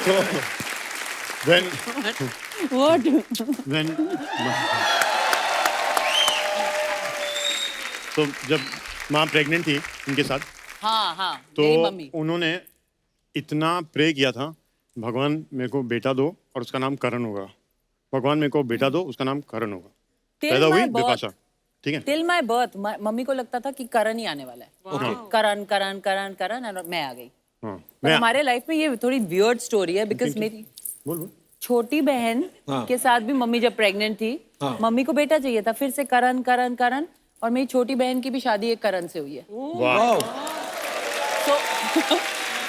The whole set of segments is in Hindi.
So when What? when तो जब माँ प्रेग्नेंट थी उनके साथ, हाँ हाँ, तो मेरी मम्मी। उन्होंने इतना प्रे किया था, भगवान मेरे को बेटा दो और उसका नाम करण होगा। भगवान मेरे को बेटा दो, उसका नाम करण होगा। पैदा हुई बिपाशा, ठीक है। टिल माई बर्थ मम्मी को लगता था कि करण ही आने वाला है। Okay. करण करण करण करण और मैं आ गई। हाँ, पर हमारे लाइफ में ये थोड़ी वियर्ड स्टोरी है बिकॉज मेरी बोल बोल। छोटी बहन के साथ भी मम्मी जब प्रेग्नेंट थी, मम्मी को बेटा चाहिए था, फिर से करण करण करण, और मेरी छोटी बहन की भी शादी एक करण से हुई है। वाह।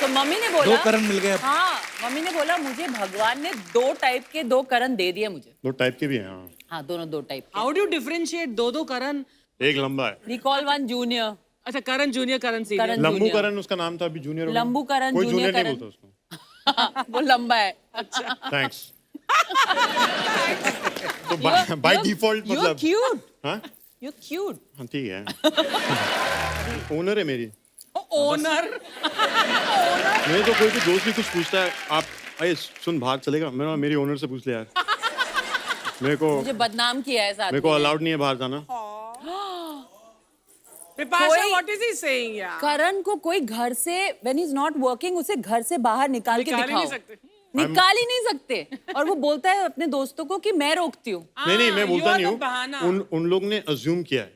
तो मम्मी ने बोला, दो करण मिल गए अब। हाँ, मम्मी ने बोला मुझे भगवान ने 2 टाइप के 2 करण दे दिए मुझे। 2 टाइप के भी हैं, हाँ। हाँ, दोनों 2 टाइप के। हाउ डू डिफरेंशिएट दो करण? एक लंबा है, We call one junior। अच्छा, करण जूनियर, करण सीनियर। करण लंबू junior। करण उसका नाम था, अभी जूनियर हो गया। लंबू करण, कोई जूनियर जूनियर नहीं करण। बोलता उसको। वो लंबा है। अच्छा, थैंक्स। तो बाय डिफॉल्ट You're मतलब, cute। हाँ You're cute। हाँ ठीक है। ओनर है मेरी। ओनर। मेरे तो कोई भी दोस्त भी कुछ पूछता है, आप अरे सुन बाहर चलेगा, मेरी ओनर से पूछ ले यार। मेरे को मुझे बदनाम किया है साथ मेरे को अलाउड नहीं है बाहर जाना। विपाशा, कोई- व्हाट इज ही सेइंग यार? करण को कोई घर से when he's not working उसे घर से बाहर निकाल के निकाल ही नहीं दिखाओ। सकते। निकाल ही नहीं सकते। और वो बोलता है अपने दोस्तों को कि मैं रोकती हूँ। नहीं मैं बोलता you are नहीं the बहाना। हूँ। उन लोग ने अज्यूम किया है,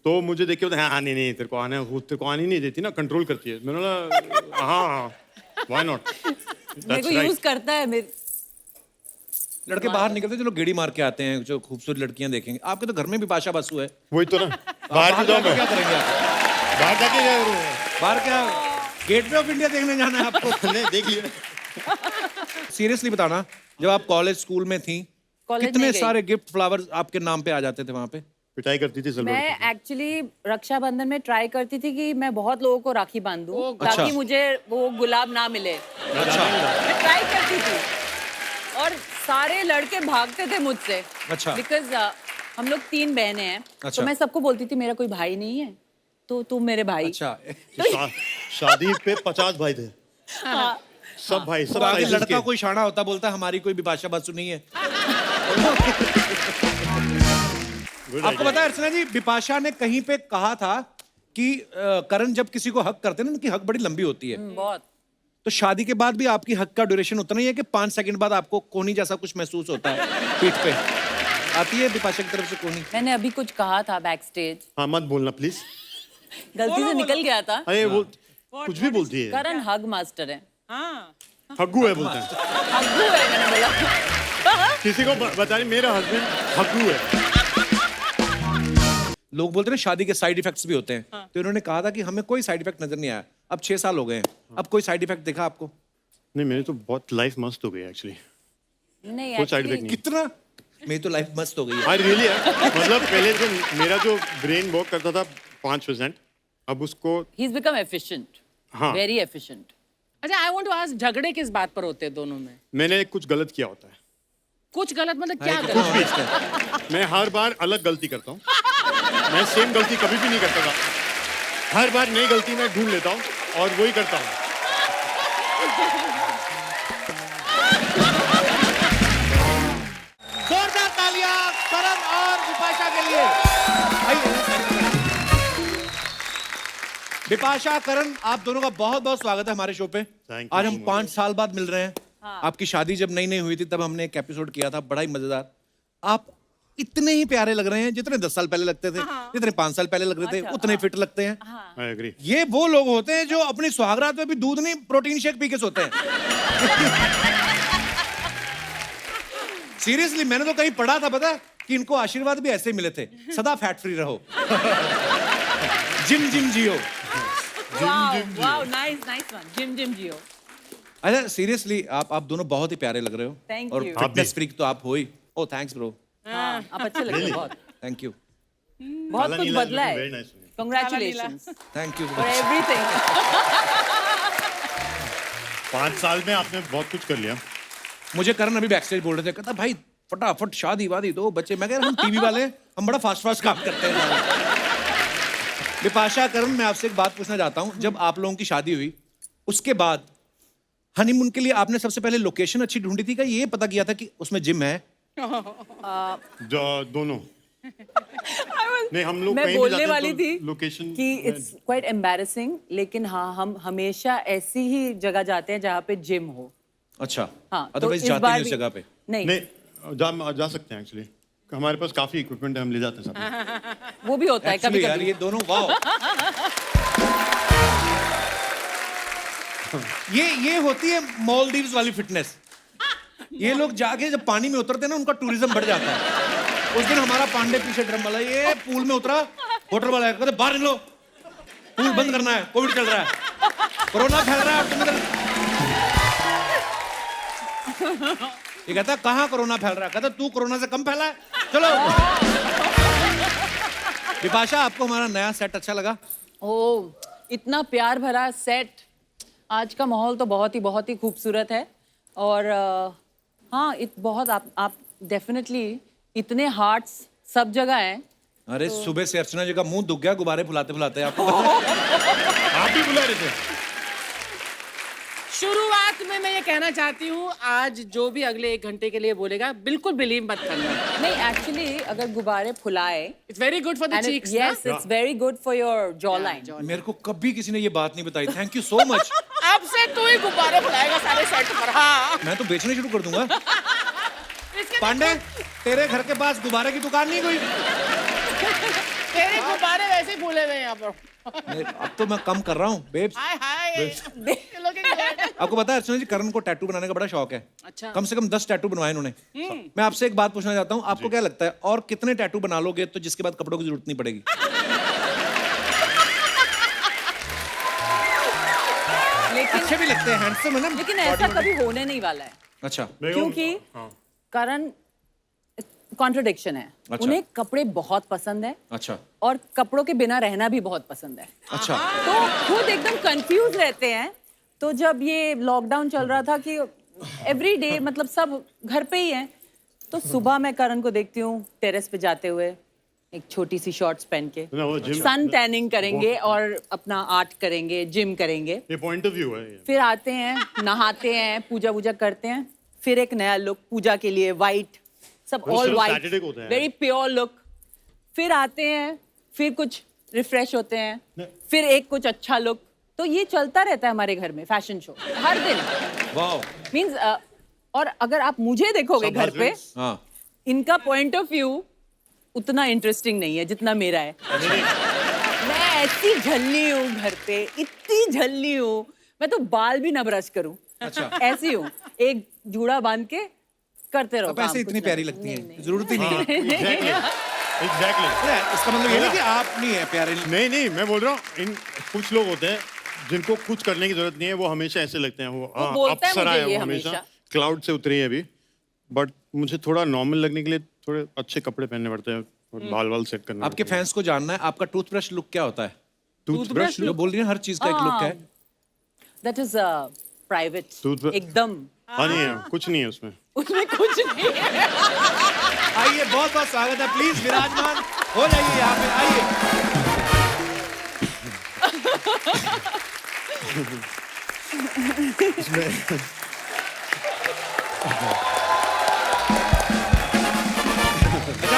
तो मुझे देख के बोलते हैं हाँ नहीं तेरे को आने, वो तेरे को आने नहीं देती ना, कंट्रोल करती है। मैंने बोला हाँ व्हाई नॉट, मेरे को यूज करता है मेरे। लड़के बाहर निकलते जो लोग गेड़ी मार के आते हैं, जो खूबसूरत लड़कियां देखेंगे। आपके तो घर में भी बिपाशा बसु है। वही तो ना, बाहर भी जाओ, क्या करेंगे आप? बाहर जाके क्या करूँगा? बाहर क्या गेटवे ऑफ इंडिया देखने जाना है आपको? नहीं देख लिया। सीरियसली बताना, जब आप कॉलेज स्कूल में थी, कॉलेज कितने नहीं गई। सारे गिफ्ट फ्लावर्स आपके नाम पे आ जाते थे वहां पे? पिटाई करती थी सब मैं लड़की। एक्चुअली रक्षाबंधन में ट्राई करती थी कि मैं बहुत लोगों को राखी बांधूं अच्छा। ताकि मुझे वो गुलाब ना मिले। अच्छा मैं ट्राई करती थी और सारे लड़के भागते थे मुझसे। अच्छा। बिकॉज हम लोग 3 बहनें हैं। अच्छा। तो मैं सबको बोलती थी मेरा कोई भाई नहीं है, तो तुम मेरे भाई। अच्छा। शादी पे 50 भाई थे, हाँ। सब भाई सब तो आगे sizes लड़का के। कोई शाना होता, बोलता हमारी कोई बिपाशा बसु नहीं है। Good आपको idea. पता है अर्चना जी, बिपाशा ने कहीं पे कहा था कि करण जब किसी को हक करते हैं ना, उनकी हक बड़ी लंबी होती है। बहुत। तो शादी के बाद भी आपकी हक का ड्यूरेशन उतना ही है कि 5 सेकंड बाद आपको कोहनी जैसा कुछ महसूस होता है पीठ पे? आती है बिपाशा की तरफ से कोहनी? मैंने अभी कुछ कहा था बैक स्टेज, हाँ मत बोलना प्लीज। गलती से निकल गया था। अरे वो कुछ भी बोलती है, करण हग मास्टर है। हाँ, हग्गू है बोलते हैं। हग्गू है मैंने बोला। किसी को बता रही मेरा हस्बैंड हग्गू है। लोग बोलते हैं ना शादी के साइड इफेक्ट्स भी होते हैं, तो इन्होंने कहा था कि हमें कोई साइड इफेक्ट नजर नहीं आया। अब 6 साल हो गए हैं, अब कोई साइड इफेक्ट देखा आपको? नहीं मेरी तो बहुत लाइफ मस्त हो गई एक्चुअली, नहीं कोई साइड actually- इफेक्ट नहीं। कितना मेरी तो लाइफ मस्त हो गई है। आई रियली है, मतलब पहले जो मेरा जो ब्रेन वर्क करता था 5%, अब उसको He's become efficient. हाँ Very efficient. अच्छा, आई वांट टू आस्क, झगड़े किस बात पर होते हैं दोनों में? मैंने कुछ गलत किया होता है। कुछ गलत मतलब क्या हाँ, गलत? कुछ भी। मैं हर बार अलग गलती करता हूँ, मैं सेम गलती कभी भी नहीं करता था। हर बार नई गलती मैं ढूंढ लेता हूँ और वही करता हूँ। जोरदार तालियां करण और बिपाशा के लिए। आइए। बिपाशा, करण, आप दोनों का बहुत बहुत स्वागत है हमारे शो पे। Thank you आज हम so much. 5 साल बाद मिल रहे हैं। आपकी शादी जब नई नई हुई थी तब हमने एक एपिसोड किया था, बड़ा ही मजेदार। आप इतने ही प्यारे लग रहे हैं जितने 10 साल पहले लगते थे, जितने 5 साल पहले लग रहे थे, अच्छा, उतने फिट लगते हैं। I agree. ये वो लोग होते हैं जो अपनी सुहागरात में भी दूध नहीं, प्रोटीन शेक पी के सोते हैं। सीरियसली, मैंने तो कहीं पढ़ा था, पता है, कि इनको आशीर्वाद भी ऐसे मिले थे, सदा फैट फ्री रहो, जिम जिम जियो। Wow, nice one. Jim जियो। अच्छा सीरियसली, आप दोनों बहुत ही प्यारे लग रहे हो। Thank और you. फिटनेस फ्रीक तो आप हो ही। ओ थैंक्स ब्रो, हाँ, आप अच्छे लग रहे हो बहुत। थैंक यू, बहुत कुछ बदला है। Very nice. Congratulations thank you. for everything. 5 साल में आपने बहुत कुछ कर लिया। मुझे करण अभी बैक स्टेज बोल रहे थे, कहता भाई फटाफट शादी वादी दो, बच्चे। मैं कह रहा हम टीवी वाले हैं, हम बड़ा फास्ट फास्ट काम करते हैं। बिपाशा, करण, मैं आपसे एक बात पूछना चाहता हूँ, जब आप लोगों की शादी हुई उसके बाद हनीमून के लिए आपने सबसे पहले लोकेशन अच्छी ढूंढी थी, क्या ये पता किया था कि उसमें जिम है? दोनों। नहीं, हम लोग मैं कहीं भी बोलने जाते हैं वाली तो थी लोकेशन कि इट्स क्वाइट एम्बैरेसिंग, लेकिन हाँ हम हमेशा ऐसी ही जगह जाते हैं जहाँ पे जिम हो। अच्छा, हाँ, तो अदरवाइज इस जाते बार नहीं उस भी- जगह पे? नहीं, नहीं जा सकते हैं एक्चुअली, हमारे पास काफी इक्विपमेंट है, हम ले जाते हैं साथ में। वो भी होता है कभी Actually यार, कभी। ये दोनों वाओ। ये होती है मालदीव्स वाली फिटनेस। ये लोग जाके जब पानी में उतरते हैं ना, उनका टूरिज्म बढ़ जाता है। उस दिन हमारा पांडे पीछे ड्रम वाला, ये पूल में उतरा, होटल वाला है, कहते बाहर निकलो, पूल बंद करना है, कोविड चल रहा है, कोरोना फैल रहा है, और तुम्हें ये कहता कहाँ कोरोना फैल रहा है? कहता तू कोरोना से कम फैला है, चलो। विपाशा, आपको हमारा नया सेट अच्छा लगा? ओह, इतना प्यार भरा सेट। आज का माहौल तो बहुत ही खूबसूरत है। और हाँ, बहुत आप डेफिनेटली इतने हार्ट्स सब जगह हैं। अरे सुबह से अर्चना जी का मुंह दुख गया गुब्बारे फुलाते फुलाते। आपको पता है? आप भी बुला रहे थे। शुरुआत में मैं ये कहना चाहती हूँ, आज जो भी अगले 1 घंटे के लिए बोलेगा बिल्कुल बिलीव मत करना। नहीं, एक्चुअली अगर गुब्बारे फुलाए, it's very good for the cheeks. Yes, it's very good for your jaw line. मेरे को कभी किसी ने ये बात नहीं बताई। Thank you so much. अब से तू ही गुब्बारे फुलाएगा सारे सेट पर। हाँ, मैं तो बेचने शुरू कर दूंगा। पांडे, तेरे घर के पास गुब्बारे की दुकान नहीं कोई? तेरे गुब्बारे वैसे ही फूले हुए हैं यहाँ पर। अब तो मैं कम कर रहा हूँ बेब्स। हाय हाय, looking good। आपको पता है अर्चना जी, करण को टैटू बनाने का बड़ा शौक है। अच्छा। कम से कम 10 टैटू बनवाए इन्होंने। मैं आपसे एक बात पूछना चाहता हूँ, आपको क्या लगता है और कितने टैटू बना लोगे तो जिसके बाद कपड़ों की जरूरत नहीं पड़ेगी? लेकिन अच्छे भी लगते हैं, हैंडसम है ना। लेकिन ऐसा कभी होने नहीं वाला है, अच्छा, क्योंकि करण कॉन्ट्रडिक्शन है। अच्छा। उन्हें कपड़े बहुत पसंद है अच्छा, और कपड़ों के बिना रहना भी बहुत पसंद है। अच्छा। तो खुद एकदम कंफ्यूज रहते हैं। तो जब ये लॉकडाउन चल रहा था कि एवरी डे मतलब सब घर पे ही हैं, तो सुबह मैं करण को देखती हूँ टेरेस पे जाते हुए एक छोटी सी शॉर्ट्स पहन के ना, वो जिम सन टैनिंग करेंगे और अपना आर्ट करेंगे, जिम करेंगे, ये पॉइंट ऑफ व्यू है ये। फिर आते हैं, नहाते हैं, पूजा वूजा करते हैं, फिर एक नया लुक पूजा के लिए, वाइट सब, वो ऑल सिर्फ वाइट, Saturday को होता है। Very pure look. फिर आते हैं, फिर कुछ रिफ्रेश होते हैं, फिर एक कुछ अच्छा लुक। तो ये चलता रहता है हमारे घर में, फैशन शो हर दिन। वाओ। मींस और अगर आप मुझे देखोगे सब घर पे, husbands। हाँ, इनका पॉइंट ऑफ व्यू उतना इंटरेस्टिंग नहीं है जितना मेरा है। मैं ऐसी झल्ली हूँ घर पे, इतनी झल्ली हूँ, मैं तो बाल भी ना ब्रश करूँ। अच्छा। ऐसी हूँ, एक जूड़ा बांध के करते रहो अब काम, ऐसे कुछ इतनी ना प्यारी कुछ। लगती नहीं, है, नहीं। जरूरत ही नहीं है। एग्जैक्टली। अरे, इसका मतलब ये नहीं कि आप नहीं है प्यारे। नहीं, मैं बोल रहा हूँ, इन कुछ लोग होते हैं जिनको कुछ करने की जरूरत नहीं है, वो हमेशा ऐसे लगते हैं। वो बोलता है अप्सरा मुझे है, ये वो हमेशा हमेशा। क्लाउड से उतरी है अभी। बट मुझे थोड़ा नॉर्मल लगने के लिए थोड़े अच्छे कपड़े पहनने पड़ते हैं और बाल वाल सेट करना आपके पड़ता है। फैंस को जानना है, आपका टूथब्रश लुक क्या होता है? टूथब्रश जो बोल रही है, हर चीज का एक लुक है। दैट इज प्राइवेट, Toothbrush- एकदम। हाँ, नहीं है, कुछ नहीं है उसमें। उसमें कुछ नहीं है। आइए, बहुत बहुत स्वागत है, प्लीज विराजमान हो जाइए यहाँ पे, आइए। अच्छा,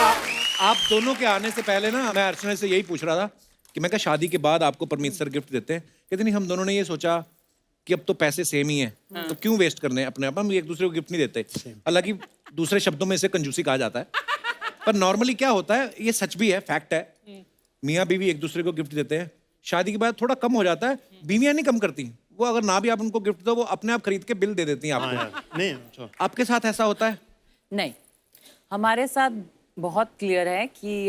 आप दोनों के आने से पहले ना मैं अर्चना से यही पूछ रहा था कि मैं क्या शादी के बाद आपको परमेश्वर गिफ्ट देते हैं? कहते नहीं, हम दोनों ने ये सोचा कि अब तो पैसे सेम ही हैं, तो क्यों वेस्ट करने हैं अपने आप, हम एक दूसरे को गिफ्ट नहीं देते। हालांकि दूसरे शब्दों में इसे कंजूसी कहा जाता है, पर नॉर्मली क्या होता है, ये सच भी है, फैक्ट है, मियाँ बीवी एक दूसरे को गिफ्ट देते हैं, शादी के बाद थोड़ा कम हो जाता है। बीवियां नहीं कम करती, वो अगर ना भी आप उनको गिफ्ट दो, वो अपने आप खरीद के बिल दे देती हैं हाँ आपको। यार, नहीं, अच्छा। आपके साथ ऐसा होता है? नहीं, हमारे साथ बहुत क्लियर है कि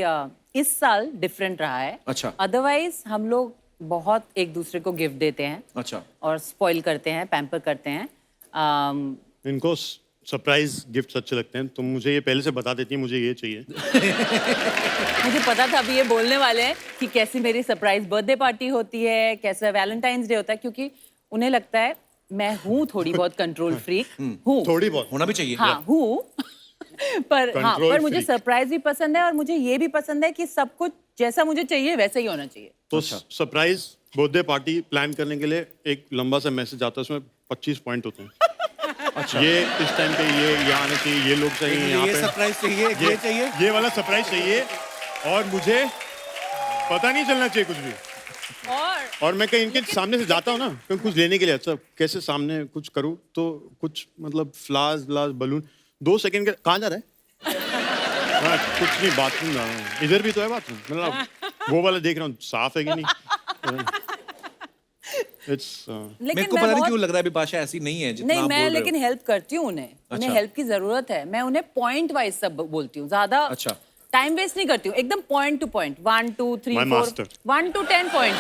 इस साल डिफरेंट रहा है। अच्छा। अदरवाइज हम लोग बहुत एक दूसरे को गिफ्ट देते हैं अच्छा। और स्पॉइल करते हैं, पैम्पर करते हैं। इनको सरप्राइज गिफ्ट्स अच्छे लगते हैं, तुम मुझे ये पहले से बता देती, मुझे ये चाहिए। मुझे पता था अभी ये बोलने वाले हैं कि कैसी मेरी सरप्राइज बर्थडे पार्टी होती है, कैसा वैलेंटाइंस डे होता है, क्योंकि उन्हें लगता है मैं हूँ थोड़ी बहुत कंट्रोल फ्रीक हूँ। थोड़ी बहुत होना भी चाहिए। हाँ हूँ। Control पर मुझे freak। सरप्राइज भी पसंद है और मुझे ये भी पसंद है कि सब कुछ जैसा मुझे चाहिए वैसा ही होना चाहिए। तो सरप्राइज बर्थडे पार्टी प्लान करने के लिए एक लंबा सा मैसेज आता है, उसमें 25 पॉइंट होते हैं। अच्छा, ये इस टाइम पे ये आना चाहिए, ये लोग चाहिए यहाँ ये पे, सरप्राइज चाहिए, ये चाहिए। ये वाला सरप्राइज चाहिए, और मुझे पता नहीं चलना चाहिए कुछ भी। और मैं कहीं इनके सामने से जाता हूँ ना, कहीं कुछ लेने के लिए, अच्छा कैसे सामने कुछ करूँ तो कुछ मतलब फ्लावर्स बलून, 2 सेकंड के कहाँ जा रहा है? हाँ, कुछ नहीं, बाथरूम जा रहा हूँ। इधर भी तो है बाथरूम, मतलब वो वाला देख रहा हूँ साफ है कि नहीं। It's, मेरे को पता नहीं क्यों लग रहा है बिपाशा ऐसी नहीं है जितना नहीं, आप मैं बोल रहे लेकिन हो। हेल्प करती हूँ उन्हें। उन्हें हेल्प की जरूरत है, मैं उन्हें पॉइंट वाइज सब बोलती हूँ, ज्यादा अच्छा। टाइम वेस्ट नहीं करती हूँ, एकदम point two point, 1 2 3 My 4 master. 1 to 10 point.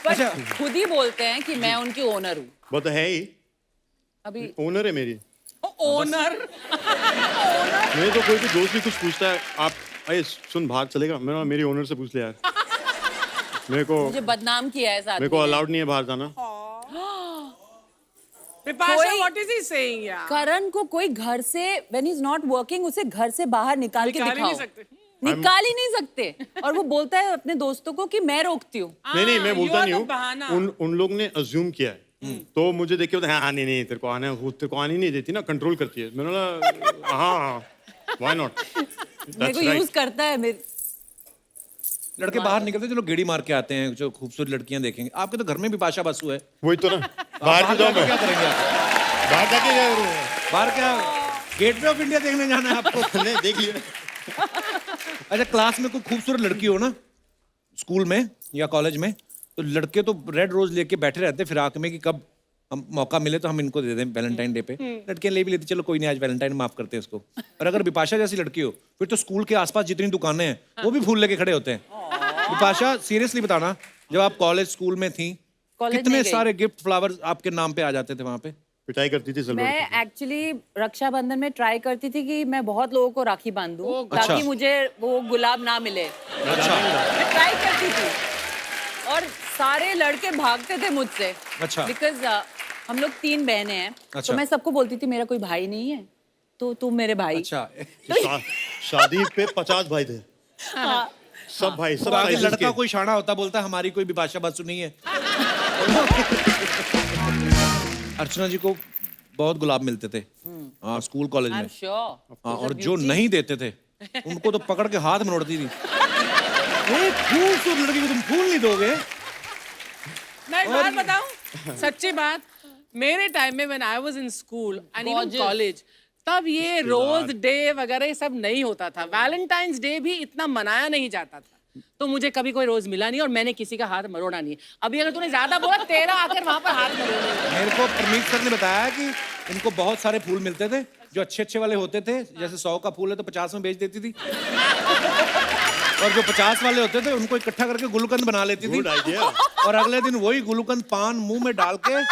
अच्छा। खुद ही बोलते हैं कि मैं उनकी ओनर हूँ। वो तो है ही, अभी ओनर है मेरी। ओनर मेरे तो कोई भी दोस्त भी कुछ पूछता है, आप अरे सुन बाहर चलेगा, मैंने मेरी ओनर से पूछ लिया यार। मेरे को मुझे बदनाम किया है साथ मेरे को अलाउड नहीं है बाहर जाना। Vipasha, कोई- what is he saying यार? करण को कोई घर से when he's not working उसे घर से बाहर निकाल के निकाल ही दिखाओ। नहीं सकते। निकाल ही नहीं सकते। और वो बोलता है अपने दोस्तों को कि मैं रोकती हूँ। नहीं मैं you बोलता are नहीं the बहाना। हूँ, उन लोग ने अज्यूम किया है, तो मुझे देख के बोलते हैं हाँ नहीं तेरे को आना है, वो तेरे को आने नहीं देती ना, कंट्रोल करती है। मैंने बोला हाँ व्हाई नॉट, मेरे को यूज करता है मेरे। लड़के बाहर निकलते चलो गेड़ी मार के आते हैं, जो खूबसूरत लड़कियां देखेंगे। आपके तो घर में बिपाशा बसु है, वही तो ना, बाहर भी जाऊँ जाके मैं, क्या करेंगे आप? बाहर जाके क्या करूँ? बाहर क्या गेटवे ऑफ इंडिया देखने जाना है आपको? नहीं देख लिया। अच्छा, क्लास में कोई खूबसूरत लड़की हो ना, स्कूल में या कॉलेज में, तो लड़के तो रेड रोज लेके बैठे रहते फिराक में कि कब हम मौका मिले तो हम इनको दे दें वैलेंटाइन डे पे। लड़कियां ले भी लेती, चलो कोई नहीं आज वैलेंटाइन माफ करते हैं इसको। और अगर बिपाशा जैसी लड़की हो, फिर तो स्कूल के आसपास जितनी दुकानें हैं वो भी फूल लेके खड़े होते हैं। बिपाशा सीरियसली बताना, जब आप कॉलेज स्कूल में थी, कॉलेज कितने नहीं गई। सारे गिफ्ट फ्लावर्स आपके नाम पे आ जाते थे वहां पे? पिटाई करती थी सलवार की। मैं एक्चुअली रक्षाबंधन में ट्राई करती थी कि मैं बहुत लोगों को राखी बांधूं अच्छा। ताकि मुझे वो गुलाब ना मिले। अच्छा मैं ट्राई करती थी और सारे लड़के भागते थे मुझसे। अच्छा। बिकॉज हम लोग 3 बहनें हैं, अच्छा। तो मैं सबको बोलती थी मेरा कोई भाई नहीं है तो तुम मेरे भाई। अच्छा। शादी पे 50 भाई थे, हाँ। सब भाई सब तो आगे sizes लड़का के। कोई शाना होता बोलता हमारी कोई बिपाशा बसु नहीं है। अर्चना जी को बहुत गुलाब मिलते थे हाँ स्कूल कॉलेज आई में। Am sure. हाँ, और जो नहीं देते थे उनको तो पकड़ के हाथ मरोड़ती थी। एक खूबसूरत लड़की को तुम फूल नहीं दोगे? मैं एक बात बताऊं, सच्ची बात, मेरे टाइम में when I was in school and even Gorgeous. College, तब ये रोज डे वगैरह ये सब नहीं होता था। वैलेंटाइंस डे भी इतना मनाया नहीं जाता था, तो मुझे कभी कोई रोज मिला नहीं और मैंने किसी का हाथ मरोड़ा नहीं। अभी अगर तूने ज्यादा बोला, तेरा आकर वहां पर हाथ मरोड़। मेरे को परमीत सर ने बताया कि इनको बहुत सारे फूल मिलते थे जो अच्छे अच्छे वाले होते थे, जैसे 100 का फूल है तो 50 में बेच देती थी। और जो 50 वाले होते थे उनको इकट्ठा करके गुलकंद बना लेती थी। Good idea. और अगले दिन वही गुलकंद पान मुंह में डाल के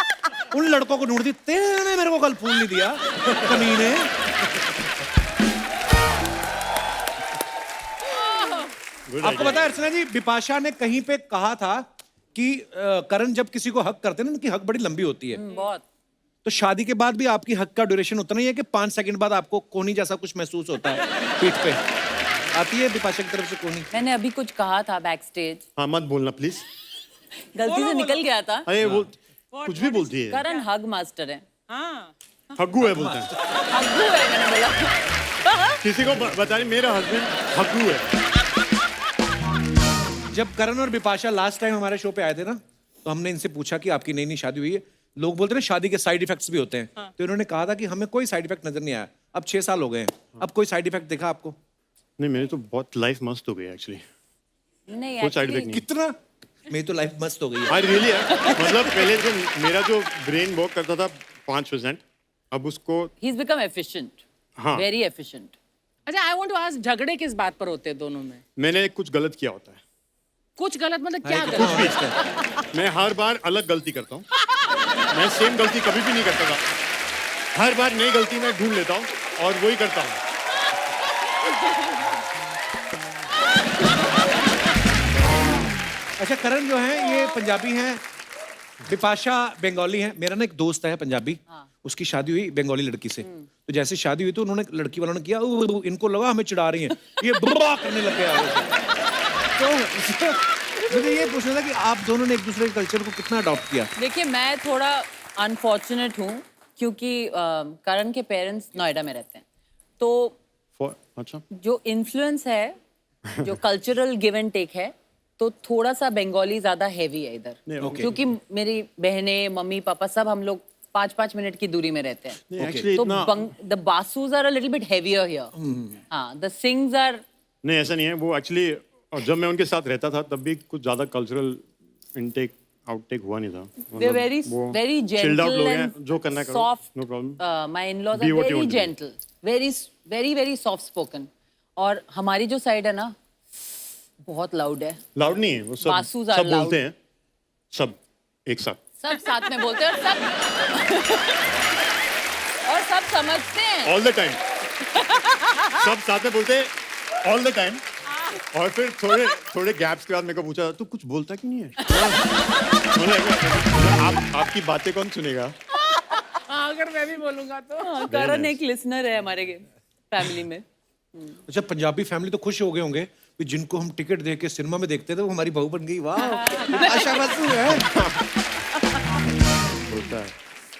उन लड़कों को ढूंढती, तेरे मेरे को कल फूल नहीं दिया कमीने। Good आपको idea. पता है अर्चना जी, बिपाशा ने कहीं पे कहा था कि करण जब किसी को हक करते हैं ना, उनकी हक बड़ी लंबी होती है। बहुत। तो शादी के बाद भी आपकी हक का ड्यूरेशन उतना ही है कि 5 सेकंड बाद आपको कोहनी जैसा कुछ महसूस होता है पीठ पे? आती है बिपाशा की तरफ से कोहनी? मैंने अभी कुछ कहा था बैक स्टेज, हाँ मत बोलना प्लीज। गलती से निकल गया था। अरे वो कुछ भी बोलती है, करण हग मास्टर है। हाँ, हग्गू है बोलते हैं। हग्गू है मैंने बोला। किसी को बता रही, मेरा हस्बैंड हग्गू है। जब करण और बिपाशा लास्ट टाइम हमारे शो पे आए थे ना, तो हमने इनसे पूछा कि आपकी नई नई शादी हुई है, लोग बोलते हैं शादी के साइड इफेक्ट्स भी होते हैं। तो इन्होंने कहा था कि हमें कोई साइड इफेक्ट नजर नहीं आया। अब 6 साल हो गए हैं, अब कोई साइड इफेक्ट दिखा आपको? नहीं मेरी तो बहुत लाइफ मस्त हो गई एक्चुअली, नहीं कोई साइड actually- इफेक्ट नहीं। कितना मेरी तो लाइफ मस्त हो गई है। आई रियली है, मतलब पहले जो मेरा जो ब्रेन वर्क करता था 5%, अब उसको He's become efficient. हाँ। Very efficient. अच्छा, आई वांट टू आस्क, झगड़े किस बात पर होते हैं दोनों में? मैंने कुछ गलत किया होता है, कुछ गलत मतलब क्या हाँ, गलत? कुछ भी। मैं हर बार अलग गलती करता हूँ, मैं सेम गलती कभी भी नहीं करता था, हर बार नई गलती मैं ढूंढ लेता हूँ और वही करता हूँ। अच्छा, करण जो है ये पंजाबी हैं, बिपाशा बंगाली है। मेरा ना एक दोस्त है पंजाबी, उसकी शादी हुई बंगाली लड़की से। तो जैसे शादी हुई तो उन्होंने लड़की वालों ने किया, इनको लगा हमें चिढ़ा रही हैं, ये बुरा करने लग गया। तो मुझे ये पूछना था कि आप दोनों ने एक दूसरे के कल्चर को कितना अडॉप्ट किया? देखिए मैं थोड़ा अनफॉर्चुनेट हूँ क्योंकि करण के पेरेंट्स नोएडा में रहते हैं, तो अच्छा जो इन्फ्लुएंस है, जो कल्चरल गिव एंड टेक है, तो थोड़ा सा बंगाली ज्यादा हैवी है इधर। नहीं, okay. क्योंकि मेरी बहनें, मम्मी पापा सब हम लोग 5-5 मिनट की दूरी में रहते हैं, नहीं, actually तो इतना the basses are a little bit heavier here. हाँ, द सिंग्स आर नहीं, ऐसा नहीं है वो एक्चुअली। जब मैं उनके साथ रहता था तब भी कुछ ज्यादा कल्चरल इनटेक आउटटेक हुआ नहीं था। they're very very chilled out gentle लोग हैं, and जो करना करो, soft. no problem. My in-laws Be are what you very want to be. gentle, very very soft spoken. और हमारी जो साइड है ना, बहुत लाउड है, लाउड नहीं है वो, सब बासूज are सब loud. बोलते हैं, सब एक साथ। सब साथ में बोलते हैं और और सब समझते हैं। ऑल द टाइम सब साथ में बोलते हैं ऑल द टाइम। और फिर थोड़े थोड़े गैप्स के बाद मेरे को पूछा तू कुछ बोलता क्यों नहीं है? मैंने कहा, आपकी बातें कौन सुनेगा? हाँ, अगर मैं भी बोलूंगा तो। करण एक लिसनर है हमारे फैमिली में। अच्छा, पंजाबी फैमिली तो खुश हो गए होंगे कि जिनको हम टिकट दे के सिनेमा में देखते थे वो हमारी बहू बन गई। वाह, आशा बसु है। होता है।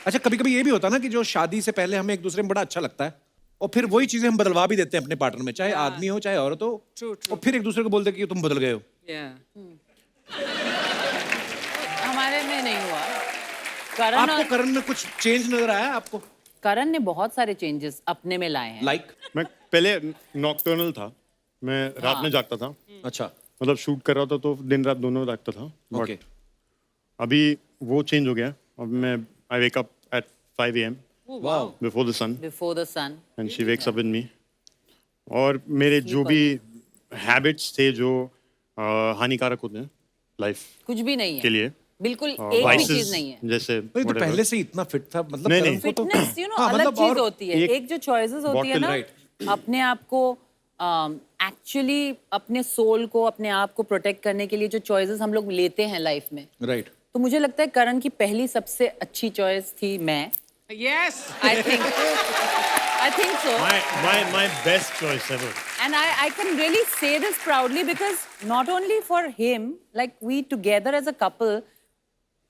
अच्छा, कभी कभी ये भी होता है ना कि जो शादी से पहले हमें एक दूसरे में बड़ा अच्छा लगता है और फिर वही चीजें हम बदलवा भी देते हैं अपने पार्टनर में, चाहे आदमी हो चाहे औरत हो। True, true. और फिर एक दूसरे को बोलते हैं कि तुम बदल गए हो। हमारे में नहीं हुआ। करण आपको करण में कुछ चेंज नजर आया आपको? करण ने बहुत सारे चेंजेस अपने में लाए हैं। लाइक मैं पहले नॉकटर्नल था, मैं रात में जागता था, अच्छा, मतलब शूट कर रहा था तो दिन रात दोनों जागता था। But ओके, अभी वो चेंज हो गया। अब मैं I wake up at 5 AM wow, before the sun before the sun. And she wakes up with me. और मेरे जो भी हैबिट्स थे जो हानिकारक होते हैं लाइफ कुछ भी नहीं है के लिए, बिल्कुल एक भी vices चीज नहीं है। जैसे तो whatever. पहले से ही इतना फिट था, मतलब नहीं, करण नहीं। को तो फिटनेस यू नो हाँ, अलग मतलब चीज और होती है। एक एक जो चॉइसेस होती है bottle, ना, right. अपने आप को एक्चुअली अपने सोल को, अपने आप को प्रोटेक्ट करने के लिए जो चॉइसेस हम लोग लेते हैं लाइफ में, राइट। तो मुझे लगता है करण की पहली सबसे अच्छी चॉइस थी मैं। Yes. I think so. my best choice ever. And I can really say this proudly because not only for him, like we together as a couple,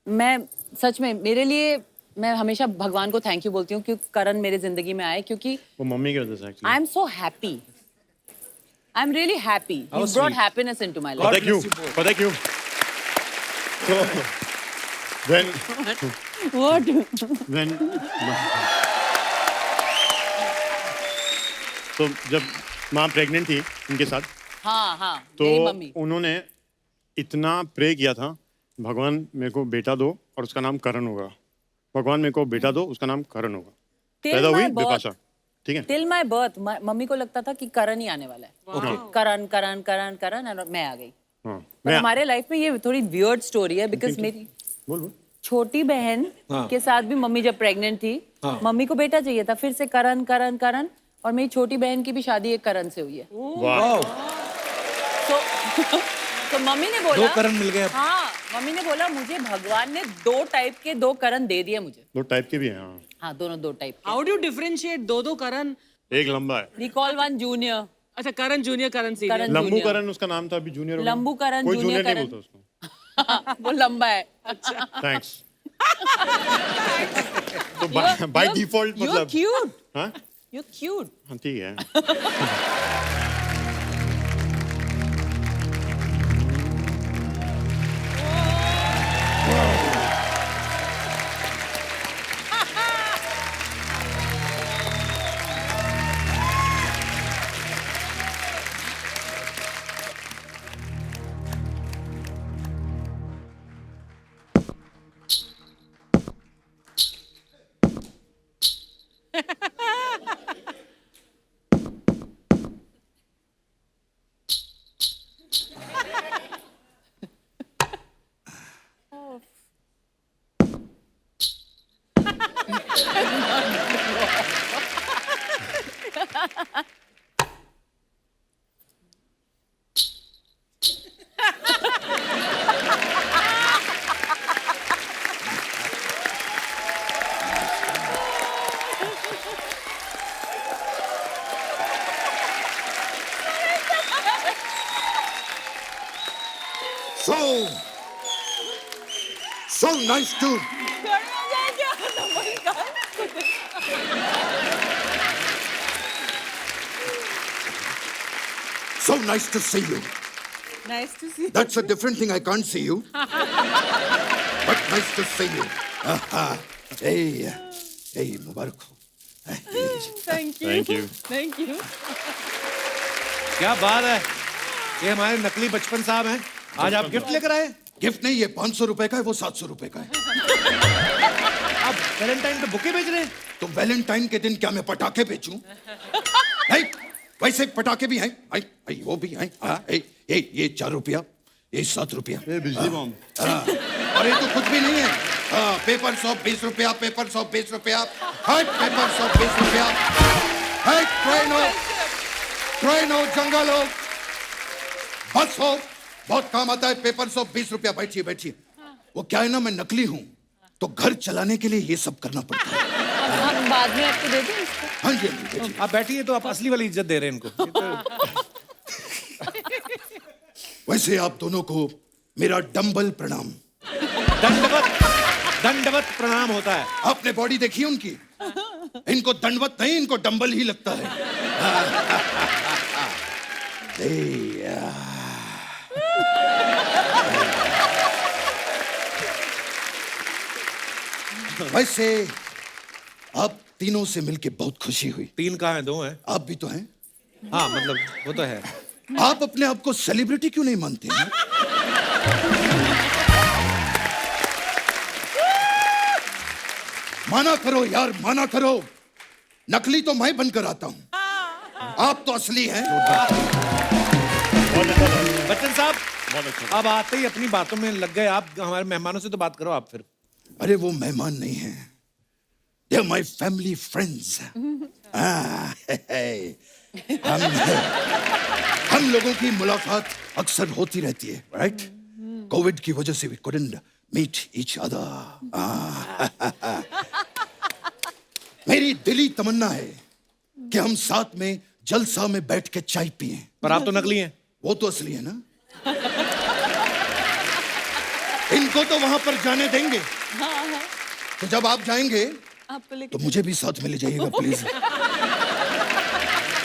मैं सच में मेरे लिए मैं हमेशा भगवान को थैंक यू बोलती हूँ क्योंकि करण मेरे जिंदगी में आए, क्योंकि वो मम्मी की वजह से actually. I am so happy, I am really happy. How He brought sweet. happiness into my पता life. क्यों? पता क्यों? तो when What? तो जब माँ प्रेग्नेंट थी उनके साथ, हाँ हाँ, तो मेरी मम्मी। उन्होंने इतना प्रे किया था, भगवान मेरे को बेटा दो और उसका नाम करण होगा, भगवान मेरे को बेटा दो उसका नाम करण होगा। Till पैदा हुई my birth. बिपाशा, ठीक है। टिल माई बर्थ मम्मी को लगता था कि करण ही आने वाला है। करण करण करण करण और मैं आ गई। हाँ पर हमारे लाइफ में ये थोड़ी वियर्ड स्टोरी है बिकॉज मेरी बोल बोल। छोटी बहन हाँ। के साथ भी मम्मी जब प्रेग्नेंट थी, हाँ। मम्मी को बेटा चाहिए था, फिर से करण करण करण, और मेरी छोटी बहन की भी शादी एक करण से हुई है। वाह, तो मम्मी ने बोला, 2 करण मिल गए अब। हाँ, मम्मी ने बोला मुझे भगवान ने 2 टाइप के 2 करण दे दिए मुझे। 2 टाइप के भी हैं। हाँ, हाँ, दोनों 2 टाइप के। How do you differentiate दो करण? एक लंबा है, We call one junior। अच्छा, करण जूनियर, करण सीनियर। करण लंबू junior। करण उसका नाम था, अभी जूनियर। लंबू करण, कोई जूनियर जूनियर नहीं करण। बोलता उसको। वो लंबा है। थैंक्स। तो बाय डिफॉल्ट You're मतलब cute। हाँ You're cute। हाँ, ठीक है। nice to so nice to see you. Nice to see you. That's a different thing. I can't see you. But nice to see you. Hey, hey, Mubarak ho. Thank you. Thank you. Thank you. क्या बात है, ये हमारे नकली बचपन साहब हैं, आज आप गिफ्ट लेकर आए। गिफ्ट नहीं, ये 500 रुपए का है, वो 700 रुपए का है। आप वैलेंटाइन पे बुके बेच रहे हैं? तो वैलेंटाइन के दिन क्या मैं पटाखे बेचूं? नहीं, वैसे पटाखे भी हैं, वो भी हैं। ये 4 रुपया, ये 7 रुपया। बिजली बॉम्ब। और ये तो कुछ भी नहीं है। पेपर 120 रुपया, पेपर 120 रुपया, पेपर 120 रुपया, ट्रेन हो, जंगल हो, बस हो, बहुत काम आता है। पेपर 120 रुपया। बैठिए बैठिए। वो क्या है ना, मैं नकली हूँ, तो घर चलाने के लिए ये सब करना पड़ता है। हम बाद में आपको दे दें इसको? हाँ जी, हाँ जी, बैठिए। आप बैठिए, तो आप असली वाली इज्जत दे रहे हैं इनको। वैसे आप दोनों को मेरा डंबल प्रणाम। दंडवत प्रणाम होता है। आपने बॉडी देखी है उनकी? इनको दंडवत नहीं, इनको डंबल ही लगता है। वैसे आप तीनों से मिलके बहुत खुशी हुई। 3 कहाँ हैं, 2 हैं। आप भी तो हैं। हाँ मतलब वो तो है। आप अपने आप को सेलिब्रिटी क्यों नहीं मानते हैं? माना करो यार, माना करो। नकली तो मैं बनकर आता हूं, आप तो असली हैं। बच्चन साहब, बहुत अच्छा। अब आते ही अपनी बातों में लग गए आप। हमारे मेहमानों से तो बात करो आप फिर। अरे वो मेहमान नहीं हैं, they are my family friends. हम लोगों की मुलाकात अक्सर होती रहती है, राइट? कोविड की वजह से we couldn't meet each other. मेरी दिली तमन्ना है कि हम साथ में जलसा में बैठ के चाय पिएं। पर आप तो नकली हैं। वो तो असली है ना। इनको तो वहां पर जाने देंगे। तो जब आप जाएंगे आपको लेके तो मुझे भी साथ में ले जाइएगा प्लीज।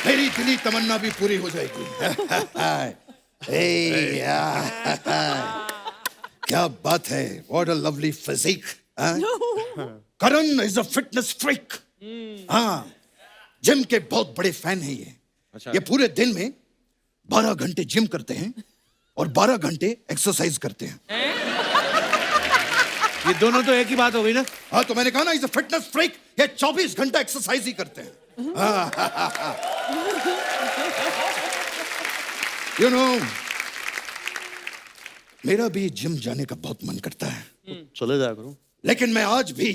मेरी दिली तमन्ना भी पूरी हो जाएगी। क्या बात है, what a lovely physique. Karan is a fitness freak. हाँ, जिम के बहुत बड़े फैन हैं ये। अच्छा। ये पूरे दिन में 12 घंटे जिम करते हैं और 12 घंटे एक्सरसाइज करते हैं। ये दोनों तो एक ही बात हो गई ना। हाँ, तो मैंने कहा ना, इज अ फिटनेस फ्रीक। ये 24 घंटा एक्सरसाइज ही करते हैं। यू नो, मेरा भी जिम जाने का बहुत मन करता है, चले जाया करो। लेकिन मैं आज भी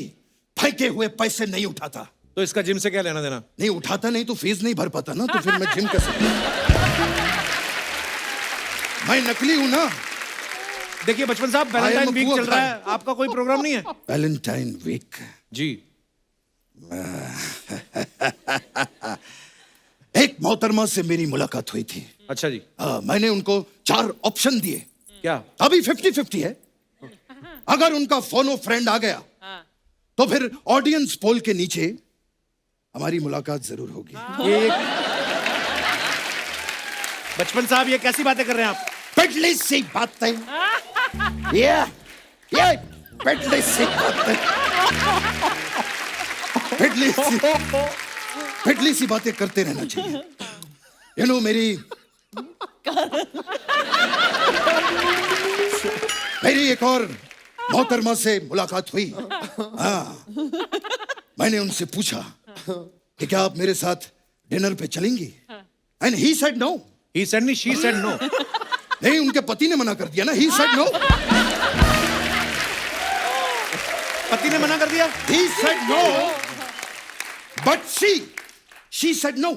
फेंके हुए पैसे नहीं उठाता। तो इसका जिम से क्या लेना देना? नहीं उठाता नहीं तो फीस नहीं भर पाता ना, तो फिर मैं जिम कैसे? मैं नकली हूं ना। देखिए बचपन साहब, वैलेंटाइन वीक चल रहा है, आपका कोई प्रोग्राम नहीं है? वैलेंटाइन वीक जी। एक मोहतरमा से मेरी मुलाकात हुई थी। अच्छा जी। मैंने उनको 4 ऑप्शन दिए। क्या? अभी 50-50 है। अगर उनका फोनो फ्रेंड आ गया तो फिर ऑडियंस पोल के नीचे हमारी मुलाकात जरूर होगी। ये बचपन साहब, ये कैसी बातें कर रहे हैं आप? पिटली सी बातें। ये पिटली सी बातें। पिटली सी बातें करते रहना चाहिए। यू नो, मेरी एक और मोहतरमा से मुलाकात हुई। हाँ, मैंने उनसे पूछा कि क्या आप मेरे साथ डिनर पे चलेंगी? And he said no. He said नहीं, she said no। नहीं, उनके पति ने मना कर दिया ना। He said no. पति ने मना कर दिया? He said no, but she said no.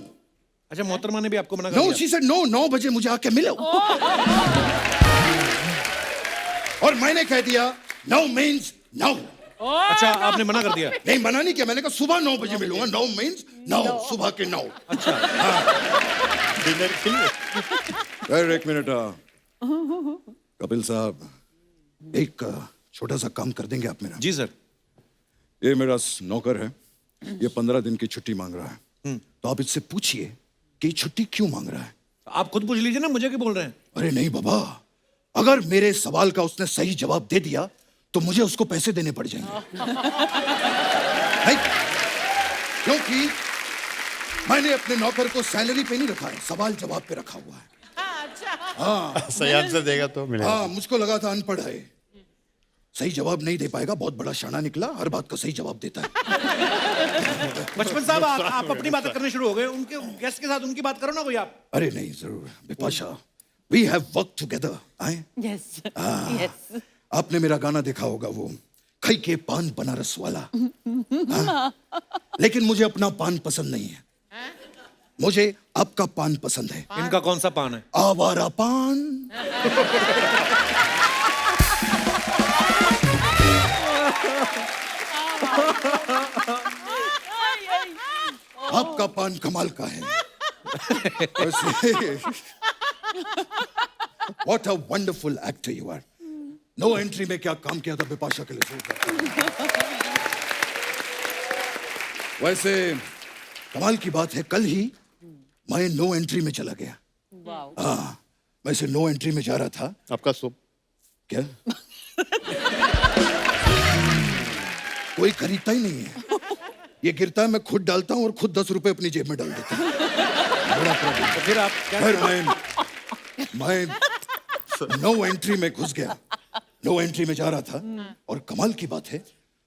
अच्छा, मोहतरमा ने भी आपको मना कर No, दिया? she said no, 9 बजे मुझे आके मिलो। और मैंने कह दिया no means no। अच्छा, आपने मना कर दिया? नहीं, मना नहीं किया, मैंने कहा सुबह 9 बजे मिलूंगा। no means no, सुबह के 9। अच्छा। डिनर के लिए। एक मिनट। कपिल साहब, एक छोटा सा काम कर देंगे आप मेरा? जी सर। ये मेरा नौकर है, ये 15 दिन की छुट्टी मांग रहा है। तो आप इससे पूछिए कि ये छुट्टी क्यों मांग रहा है। आप खुद पूछ लीजिए ना, मुझे क्यों बोल रहे हैं? अरे नहीं बाबा, अगर मेरे सवाल का उसने सही जवाब दे दिया तो मुझे उसको पैसे देने पड़ जाएंगे। नहीं, क्योंकि मैंने अपने नौकर को सैलरी पे नहीं रखा है, सवाल जवाब पे रखा हुआ है। सही आंसर देगा तो मिलेगा। हाँ, मुझको लगा था अनपढ़ है, सही जवाब नहीं दे पाएगा, बहुत बड़ा शाना निकला, हर बात का सही जवाब देता है। बचपन साहब, आप अपनी बातें करने शुरू हो गए, उनके गेस्ट के साथ उनकी बात करो ना कोई आप। अरे नहीं, जरूर Bipasha, we have work together. आए यस यस। आपने मेरा गाना देखा होगा, वो खई के पान बनारस वाला। हाँ? लेकिन मुझे अपना पान पसंद नहीं है, मुझे आपका पान पसंद है। इनका कौन सा पान है? आवारा पान। आपका पान कमाल का है। What a wonderful actor you are. No Entry में क्या काम किया था बिपाशा के लिए। वैसे कमाल की बात है, कल ही मैं नो एंट्री में चला गया। हाँ, वैसे नो एंट्री में जा रहा था। आपका सोप क्या? कोई खरीदता ही नहीं है, ये गिरता है, मैं खुद डालता हूँ और खुद 10 रुपए अपनी जेब में डाल देता हूँ। बड़ा प्रॉब्लम। तो फिर आप क्या? फिर मैं नो एंट्री में घुस गया, नो एंट्री में जा रहा था, और कमाल की बात है,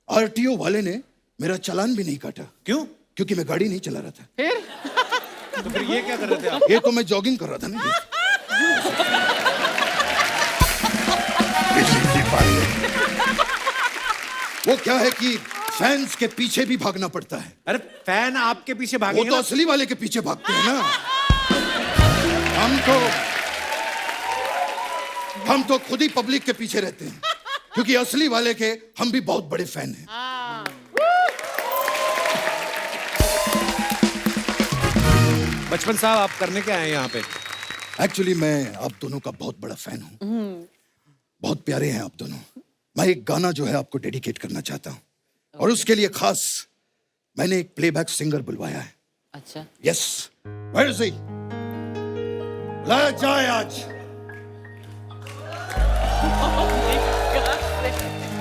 आरटीओ वाले ने मेरा चालान भी नहीं काटा। क्यों? क्योंकि मैं गाड़ी नहीं चला रहा था। तो फिर ये क्या कर रहे थे आप? ये तो मैं जॉगिंग कर रहा था ना। वो क्या है कि फैंस के पीछे भी भागना पड़ता है। अरे फैन आपके पीछे भागे वो तो असली वाले के पीछे भागते हैं ना। हम तो खुद ही पब्लिक के पीछे रहते हैं, क्योंकि असली वाले के हम भी बहुत बड़े फैन हैं। बचपन साहब, आप करने क्या आए यहाँ पे? एक्चुअली मैं आप दोनों का बहुत बड़ा फैन हूँ, बहुत प्यारे हैं आप दोनों। मैं एक गाना जो है आपको डेडिकेट करना चाहता हूँ, और उसके लिए खास मैंने एक प्लेबैक सिंगर बुलवाया है। अच्छा। Yes, where is he? लाया जाए आज।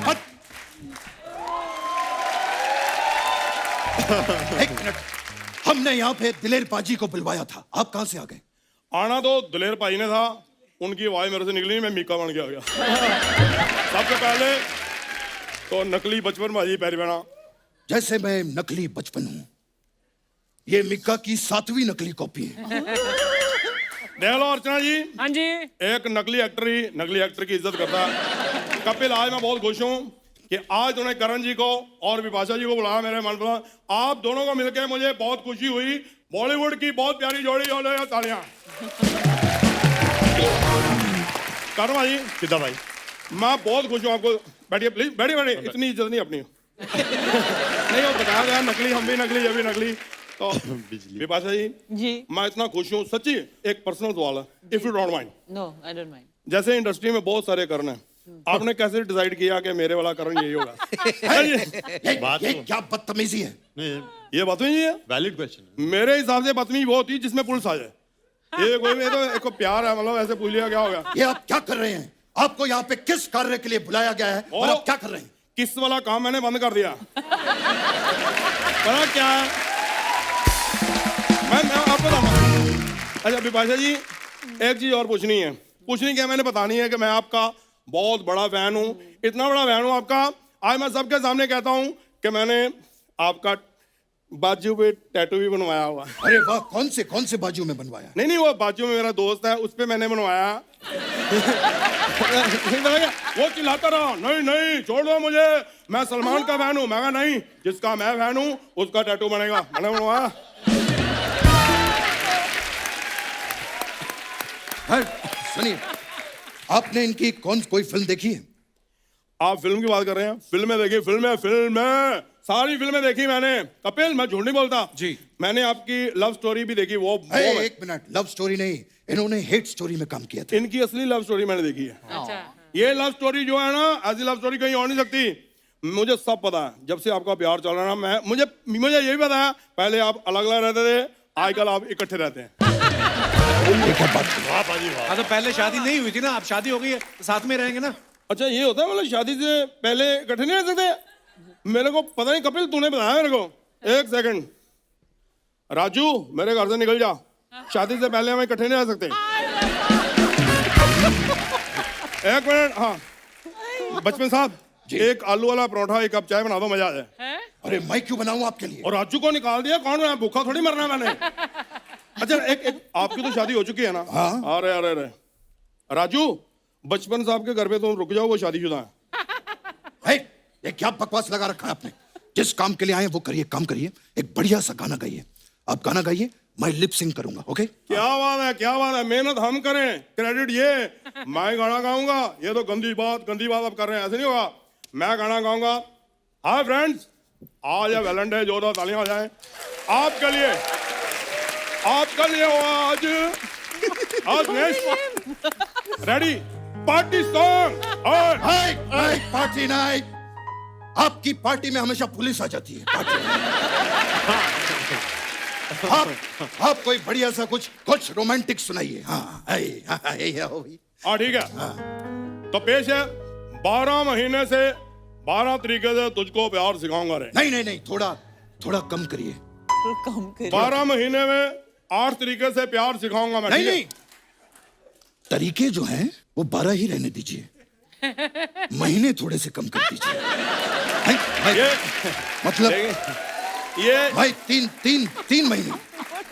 हट। एक मिनट, हमने यहाँ पे दिलेर पाजी को बुलवाया था, आप कहाँ से आ गए? आना तो दिलेर भाई ने था, उनकी आवाज मेरे से निकली, मैं मीका बन के आ गया। सबसे पहले तो नकली बचपन भाजी पैरी बना। जैसे मैं नकली बचपन हूँ, ये मिक्का की 7वीं नकली कॉपी है। देख लो अर्चना जी, हाँ जी। एक नकली एक्टर ही नकली एक्टर की इज्जत करता है। कपिल, आज मैं बहुत खुश हूँ कि आज उन्होंने करण जी को और विपाशा जी को बुलाया मेरे मन पर। आप दोनों को मिलकर मुझे बहुत खुशी हुई। बॉलीवुड की बहुत प्यारी जोड़ी, और तालियां। करण भाई, कितना भाई? मैं बहुत खुश हूँ। आपको बैठिए प्लीज, बैठिए, इतनी इज्जत नहीं अपनी। नहीं, वो बताया गया नकली, हम भी नकली, ये भी नकली। तो विपाशा जी, मैं इतना खुश हूँ सच्ची। एक पर्सनल सवाल है, if you don't mind. No, I don't mind. जैसे इंडस्ट्री में बहुत सारे करण हैं, आपने कैसे डिसाइड किया कि मेरे वाला करण यही होगा? ये क्या बदतमीजी है? नहीं, ये बात नहीं है, वैलिड क्वेश्चन है। मेरे हिसाब से बदतमीजी वो होती है जिसमें पुलिस आ जाए। ये कोई, ये तो एक प्यार है, मतलब ऐसे पूछ लिया क्या हो गया? ये आप क्या कर रहे हैं? आपको यहाँ पे किस कार्य के लिए बुलाया गया है और आप क्या कर रहे हैं? किस वाला काम मैंने बंद कर दिया। पता क्या है, मैं आपको बताऊंगा। अच्छा विपाशा जी, एक चीज और पूछनी क्या, मैंने बतानी है कि मैं आपका बहुत बड़ा फैन हूँ, इतना बड़ा फैन हूँ आपका। आज मैं सबके सामने कहता हूँ कि मैंने आपका बाजू पे टैटू भी बनवाया हुआ। अरे वाह, कौन से बाजू में बनवाया? नहीं, वो बाजू में मेरा दोस्त है, उस पे मैंने बनवाया। वो चिल्लाता रहा, नहीं छोड़ दो मुझे, मैं सलमान का फैन हूँ। मैं कहा नहीं, जिसका मैं फैन हूँ उसका टैटू बनेगा, मैंने बनवाया। सुनिए, आपने इनकी कोई फिल्म देखी है? आप फिल्म की बात कर रहे हैं? फिल्में देखी, फिल्में सारी फिल्में देखी मैंने। कपिल, मैं झूठ नहीं बोलता जी। मैंने आपकी लव स्टोरी भी देखी। वो एक मिनट, लव स्टोरी नहीं, इन्होंने हेट स्टोरी में काम किया था। इनकी असली लव स्टोरी मैंने देखी है। अच्छा। ये लव स्टोरी जो है ना, ऐसी लव स्टोरी कहीं हो नहीं सकती। मुझे सब पता है, जब से आपका प्यार चल रहा है ना, मुझे यही पता है, पहले आप अलग अलग रहते थे, आजकल आप इकट्ठे रहते हैं। हाँ, तो पहले शादी नहीं हुई थी ना, अब शादी हो गई है तो साथ में रहेंगे ना। अच्छा, ये होता है, मतलब शादी से पहले इकट्ठे नहीं रह सकते? मेरे को पता नहीं कपिल, तूने बताया मेरे को। एक सेकंड राजू, मेरे घर से निकल जा, शादी से पहले हम इकट्ठे नहीं रह सकते। एक मिनट, हाँ बचपन साहब, एक आलू वाला परोठा, एक कप चाय बना दो, मजा आ जाए। अरे मैं क्यों बनाऊं आपके लिए? और राजू को निकाल दिया, कौन है? भूखा थोड़ी मरना मैंने। अच्छा, एक आपकी तो शादी हो चुकी है ना? हाँ। अरे अरे अरे राजू, बचपन साहब के घर पे तुम रुक जाओ, वो शादीशुदा है। ये क्या बकवास लगा रखा है आपने? जिस काम के लिए आए वो करिए, काम करिए, एक बढ़िया सा गाना गाइए। आप गाना गाइए, मैं लिप सिंग करूंगा। ओके? क्या बात है, क्या बात है, मेहनत हम करें, क्रेडिट ये। मैं गाना गाऊंगा, ये तो गंदी बात आप कर रहे हैं, ऐसे नहीं होगा। मैं गाना गाऊंगा। हाय फ्रेंड्स, आज है वैलेंटाइन, जोरदार तालियां हो जाएं आपके लिए, आपके लिए। आज next ready, party song. Party night. आपकी पार्टी में हमेशा पुलिस आ जाती है। आप कोई बढ़िया सा कुछ रोमांटिक सुनाइए। हाँ ठीक है। तो पेश है, 12 महीने से 12 तरीके से तुझको प्यार सिखाऊंगा रे। नहीं, थोड़ा कम करिए। 12 महीने में 8 तरीके से प्यार सिखाऊंगा मैं। नहीं, तरीके जो हैं वो 12 ही रहने दीजिए, महीने थोड़े से कम कर दीजिए। मतलब ये भाई तीन महीने।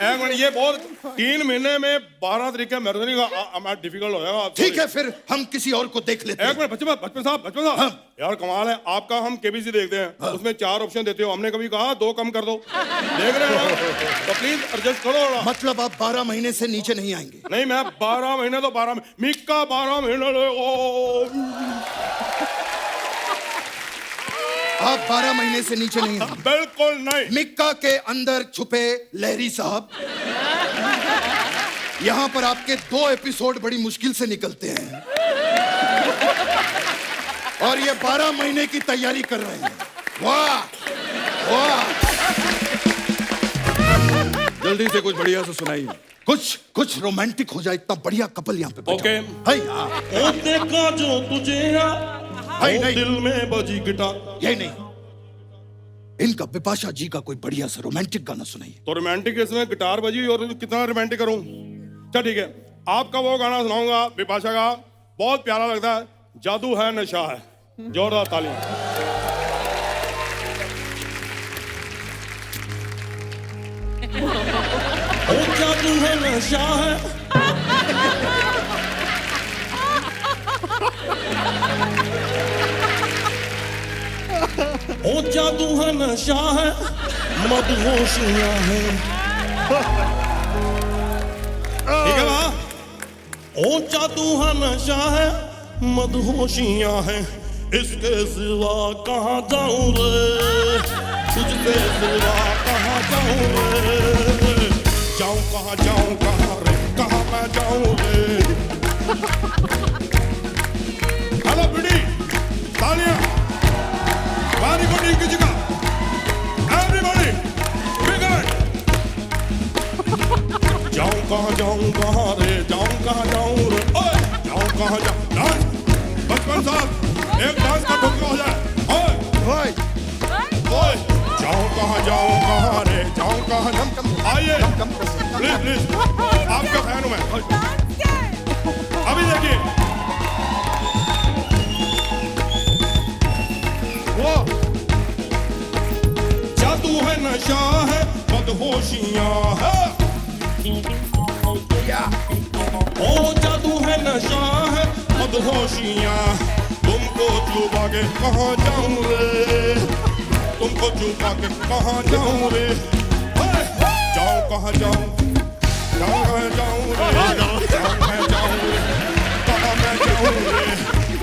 एक मिनट, ये बहुत 3 महीने में 12 तरीके मेरे को नहीं, डिफिकल्ट हो जाएगा। ठीक है, फिर हम किसी और को देख लेते हैं। एक मिनट, बचपन साहब, यार कमाल है आपका। हम केबीसी देखते हैं, उसमें 4 ऑप्शन देते हो, हमने कभी कहा 2 कम कर दो। देख रहे हो, तो प्लीज एडजस्ट करो। मतलब आप 12 महीने से नीचे नहीं आएंगे? नहीं, मैं 12 महीने तो 12 मिक्का 12 महीने आप 12 महीने से नीचे नहीं आएंगे? बिल्कुल नहीं। मिक्का के अंदर छुपे लहरी साहब, यहाँ पर आपके 2 एपिसोड बड़ी मुश्किल से निकलते हैं, और ये 12 महीने की तैयारी कर रहे हैं। वाह वाह, जल्दी से कुछ बढ़िया से सुनाइए, कुछ रोमांटिक हो जाए। इतना बढ़िया कपल यहाँ पे ओके। हाय, ओ देखा जो तुझे नहीं, दिल में बजी गिटार। ये नहीं, इनका बिपाशा जी का कोई बढ़िया सा रोमांटिक गाना सुनाइए। तो रोमांटिक इसमें गिटार बजी, और कितना रोमांटिक करूं? चल ठीक है, आपका वो गाना सुनाऊंगा बिपाशा का, बहुत प्यारा लगता है, जादू है नशा है। जोरदार तालियां। ओ जादू है नशा है, ओ जादू है नशा है, मदहोशियां हैं। ठीक है ना? ओ जादू है नशा है, मदहोशियां हैं, इसके सिवा कहाँ जाऊं रे, तुझसे सिवा कहाँ जाऊं रे, जाऊं कहाँ रे, कहाँ मैं जाऊं रे। हेलो बिडी, तालियां। Very good, Ingejika. Everybody, big hand. जाऊं कहाँ रे, जाऊं कहाँ जाऊं रे, ओए जाऊं कहाँ डांस। बचपन साहब, एक डांस का ठुमका हो जाए। ओए ओए जाऊं कहाँ रे, जाऊं कहाँ। आइए प्लीज, आपका फैन हूं मैं। अभी देखिए वो जादू है नशा है, बदहोशियां है। ओ जादू है नशा है, बदहोशियां, तुमको छुपा के कहाँ जाऊं रे, तुमको छुपा के कहाँ जाऊं रे, जाऊं कहाँ जाऊं, जाऊं कहाँ जाऊं रे, जाऊं कहाँ जाऊं रे, कहाँ मैं जाऊं रे,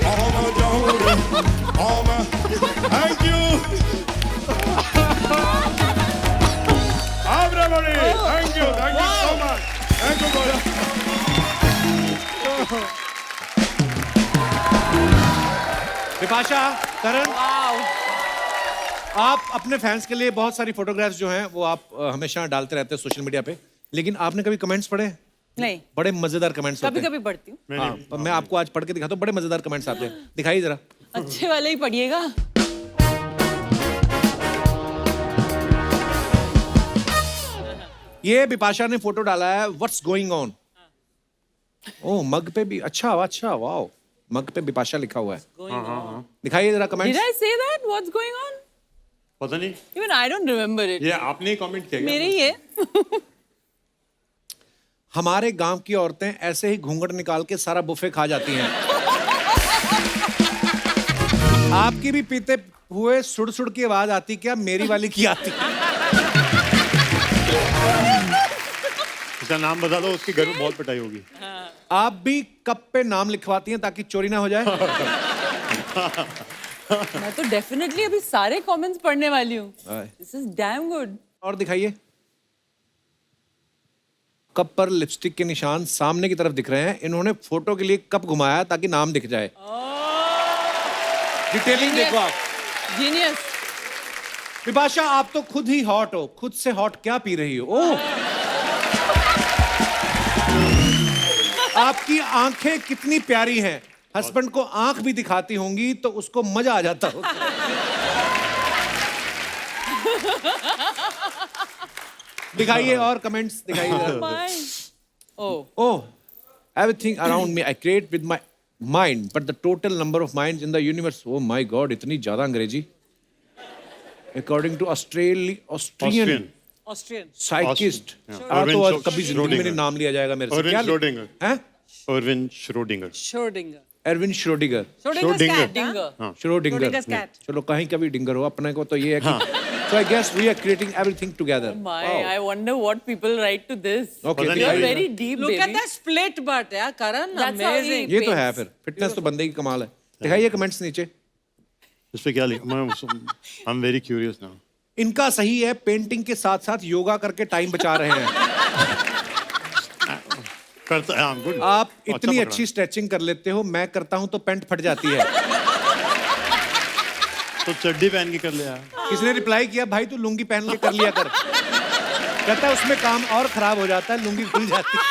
कहाँ मैं जाऊं रे, कहाँ मैं। Thank you. Everybody, thank you so much. Thank you, brother. Bipasha, करण, आप अपने फैंस के लिए बहुत सारी फोटोग्राफ्स जो हैं वो आप हमेशा डालते रहते हैं सोशल मीडिया पे, लेकिन आपने कभी कमेंट्स पढ़े? नहीं, बड़े मजेदार कमेंट्स होते कभी हैं। कभी पढ़ती हूँ। हाँ, पर मैं आपको आज पढ़ के दिखाता हूँ, बड़े मजेदार कमेंट्स आते हैं, दिखाइए जरा। अच्छे वाले ही पढ़िएगा। ये बिपाशा ने फोटो डाला है, व्हाट्स गोइंग ऑन। ओह, मग पे भी, अच्छा अच्छा, वाओ, मग पे बिपाशा लिखा हुआ है। दिखाइए जरा Did comments. I say that? What's going on? पता नहीं, Even I don't remember it. ये आपने कमेंट किया क्या? मेरे ही है। हमारे गांव की औरतें ऐसे ही घूंघट निकाल के सारा बुफे खा जाती हैं। आपकी भी पीते हुए सुड़ सुड़ की आवाज आती क्या? मेरी वाली की आती। इसका नाम बता दो, उसके घर में बहुत पिटाई होगी। आप भी कप पे नाम लिखवाती हैं ताकि चोरी ना हो जाए? मैं तो डेफिनेटली अभी सारे कमेंट्स पढ़ने वाली हूँ। आए। This is damn good. और दिखाइए। कप पर लिपस्टिक के निशान सामने की तरफ दिख रहे हैं। इन्होंने फोटो के लिए कप घुमाया ताकि नाम दिख जाए। डिटेलिंग देखो आप। Genius. विपाशा, आप तो खुद ही हॉट हो, खुद से हॉट क्या पी रही हो? ओह, आपकी आंखें कितनी प्यारी हैं। हस्बैंड को आंख भी दिखाती होंगी तो उसको मजा आ जाता होगा। दिखाइए और कमेंट्स दिखाइए। My. Oh. Oh, everything around me I create with my mind, but the total number of minds in the universe. Oh my God, इतनी ज्यादा अंग्रेजी। According to Austrian Austrian. साइकिस्ट। Erwin तो और कभी जिंदगी में नहीं Schrödinger. नाम लिया जाएगा मेरे से। Erwin क्या Schrödinger. हैं? Erwin Schrödinger. Schrödinger. Erwin Schrödinger. Schrödinger's cat. Dinger. हाँ? श्रोडिंगर। Schrödinger's cat. चलो कहीं का भी डिंगर हो, अपने को तो ये है कि so I guess we are creating everything together. My, I wonder what people write to this. Okay, पता नहीं You're भाई। very deep, Look baby. at that split butt, yeah, Karan. That's how Amazing. he- ये तो है फिर, फिटनेस तो बंदे की कमाल है। दिखाइए कमेंट्स नीचे। इस पे क्या लिखा? I am very curious now. इनका सही है, पेंटिंग के साथ साथ योगा करके टाइम बचा रहे हैं। करता है, गुड। आप इतनी अच्छी स्ट्रेचिंग कर लेते हो, मैं करता हूं तो पैंट फट जाती है। तो चड्डी पहन के कर लिया। किसने रिप्लाई किया, भाई तू लुंगी पहन के कर लिया कर। कहता है उसमें काम और खराब हो जाता है, लुंगी खुल जाती है।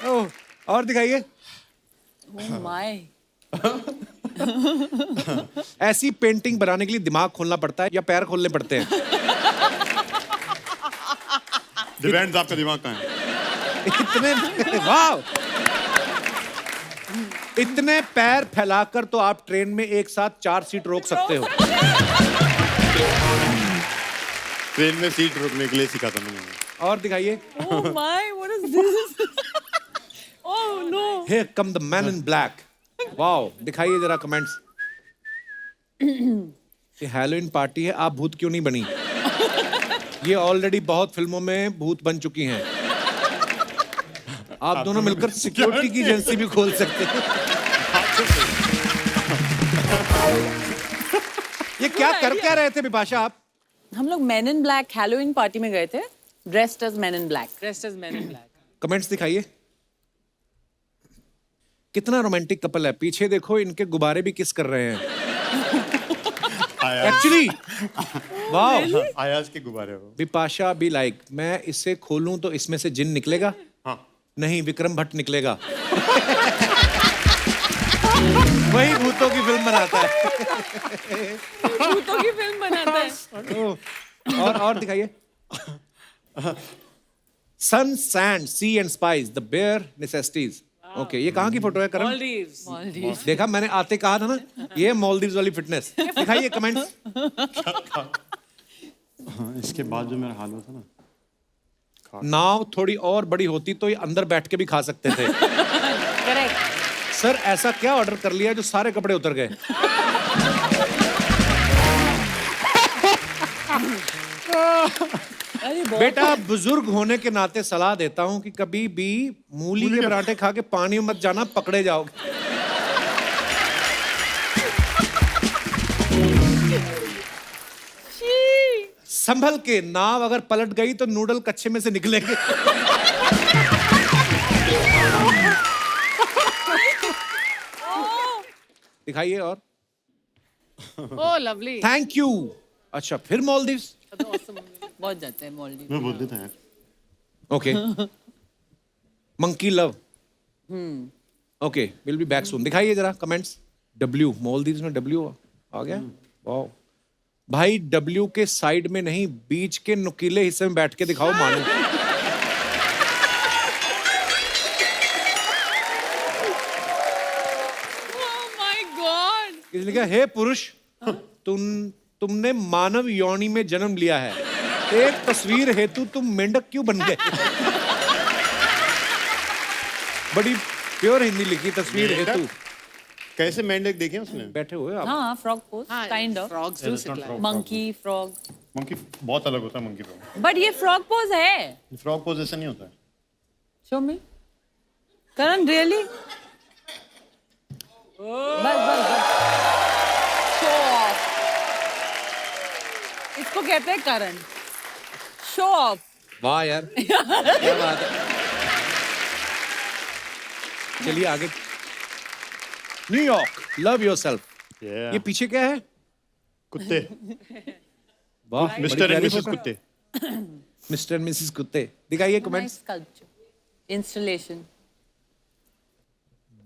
ओह, और दिखाइए। Oh my. ऐसी पेंटिंग बनाने के लिए दिमाग खोलना पड़ता है या पैर खोलने पड़ते हैं? डिपेंड्स आपका दिमाग कहाँ है। इतने वाह, इतने पैर फैलाकर तो आप ट्रेन में एक साथ 4 सीट रोक सकते हो। ट्रेन में सीट रोकने के लिए सीखा था मैंने। और दिखाइए। Oh my, what is this? Oh no. Here come the man in black. Wow, दिखाइए जरा कमेंट्स। ये हैलोवीन पार्टी है, आप भूत क्यों नहीं बनी? ये ऑलरेडी बहुत फिल्मों में भूत बन चुकी हैं। आप दोनों मिलकर सिक्योरिटी की एजेंसी भी खोल सकते हैं। ये क्या कर क्या रहे थे बिपाशा आप? हम लोग Men in Black Halloween party में गए थे, dressed as Men in Black. Dressed as Men in Black. Comments दिखाइए। कितना रोमांटिक कपल है, पीछे देखो इनके गुब्बारे भी किस कर रहे हैं। एक्चुअली वाओ, आयाज के गुब्बारे हो। बिपाशा बी लाइक, मैं इसे खोलूं तो इसमें से जिन निकलेगा? हाँ। नहीं, विक्रम भट्ट निकलेगा। वही भूतों की फिल्म बनाता है। भूतों की फिल्म बनाता है। और दिखाइए। Sun, sand, sea and spice, the bare necessities. Okay, ये कहाँ की फोटो है करण? Maldives. देखा, मैंने आते कहा था ना, ये मालदीव्स वाली फिटनेस। दिखाइए कमेंट्स। हाँ, इसके बाद जो मेरा हाल हुआ था ना, नाव थोड़ी और बड़ी होती तो ये अंदर बैठ के भी खा सकते थे। Correct. सर, ऐसा क्या ऑर्डर कर लिया जो सारे कपड़े उतर गए? बेटा, बुजुर्ग होने के नाते सलाह देता हूं कि कभी भी मूली के पराठे खा के पानी में मत जाना, पकड़े जाओगे। संभल के, नाव अगर पलट गई तो नूडल कच्चे में से निकलेंगे। दिखाइए और ओह लवली। Thank you. अच्छा फिर मालदीव्स। बहुत जाते हैं मॉलडीव। मैं बोल देता यार। Okay monkey love. Okay will be back soon. दिखाइए जरा कमेंट्स। डब्ल्यू मालदीव्स में डब्ल्यू आ गया। वाओ भाई डब्ल्यू के साइड में नहीं बीच के नुकीले हिस्से में बैठ के दिखाओ मानो। Oh my God! किसी ने कहा हे पुरुष तुमने मानव योनि में जन्म लिया है, एक तस्वीर हेतु तुम मेंढक क्यों बन गए? बड़ी प्योर हिंदी लिखी तस्वीर हेतु। कैसे मेंढक देखे उसने? बैठे हुए आप। हाँ फ्रॉग पोज हाँ, kind of frogs do sit like. Monkey frog. Monkey बहुत अलग होता है मंकी फ्रॉग। बट ये फ्रॉग पोज है। फ्रॉग पोज ऐसा नहीं होता है। शो मी करण रियली। बस बस बस शो ऑफ। इसको कहते हैं करण शो ऑफ। वाह यार क्या बात है। चलिए आगे। New York love yourself. Yeah. ये पीछे क्या है? कुत्ते। वाह मिस्टर एंड मिसेस कुत्ते। मिस्टर एंड मिसेस कुत्ते। दिखाइए कमेंट्स। इंस्टॉलेशन।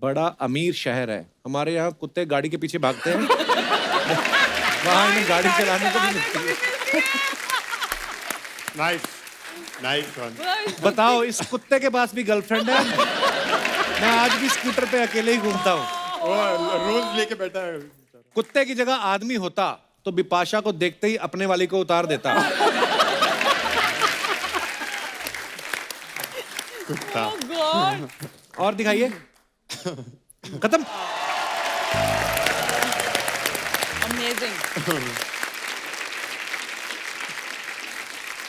बड़ा अमीर शहर है, हमारे यहाँ कुत्ते गाड़ी के पीछे भागते हैं। वहाँ इन्हें गाड़ी चलाने को भी मिलती है। Nice nice one. बताओ इस कुत्ते के पास भी गर्लफ्रेंड है? मैं आज भी स्कूटर पे अकेले ही घूमता हूँ। रोज लेके बैठा है। कुत्ते की जगह आदमी होता तो बिपाशा को देखते ही अपने वाली को उतार देता। कुत्ता। और दिखाइए। खत्म। अमेजिंग।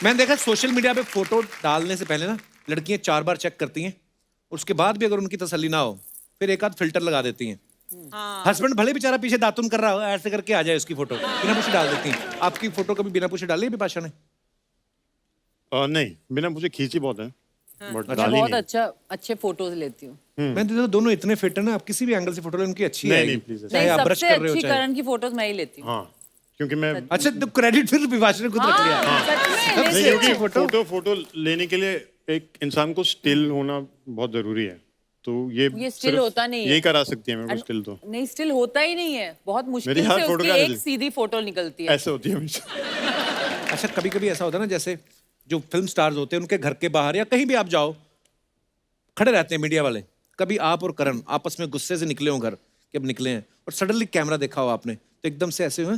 मैंने देखा सोशल मीडिया पे फोटो डालने से पहले ना लड़कियां 4 बार चेक करती हैं, उसके बाद भी अगर उनकी तसल्ली ना हो फिर एक आध फिल्टर लगा देती हैं। हस्बैंड भले बेचारा पीछे दातुन कर रहा हो, ऐसे करके आ जाए उसकी फोटो, बिना पूछे डाल देती हैं। आपकी फोटो कभी बिना पूछे डाली है बिपाशा ने? नहीं बिना मुझे खींची बहुत है बट मैं डाली बहुत नहीं। अच्छे फोटोज लेती हूँ। मैंने देखा दोनों इतने फिट है ना, आप किसी भी एंगल से फोटो ले उनकी अच्छी नहीं, आएगी। नहीं, please, चाहे नहीं आप ब्रश सबसे कर रहे हो अच्छी चाहे। करण की फोटोज मैं ही लेती हूँ। हाँ क्योंकि मैं अच्छा तो क्रेडिट फिर बिपाशा ने खुद रख लिया। सच में नहीं लेती क्योंकि हूँ। फोटो लेने के लिए एक इंसान को स्टिल होना बहुत जरूरी है। तो ये still सिर्फ होता नहीं है। यही करा सकती है मेरे को स्टिल तो। नहीं स्टिल होता ही नहीं है, बहुत मुश्किल मेरी हर से फोटो उसकी का एक रिजल्ट। सीधी फोटो निकलती है। ऐसे होती है हमेशा। अच्छा कभी कभी ऐसा होता है ना, जैसे जो फिल्म स्टार्स होते हैं उनके घर के बाहर या कहीं भी आप जाओ, खड़े रहते हैं मीडिया वाले, कभी आप और करण आपस में गुस्से से निकले हो घर कि अब निकले हैं, और सडनली कैमरा देखा हो आपने तो एकदम से ऐसे हुए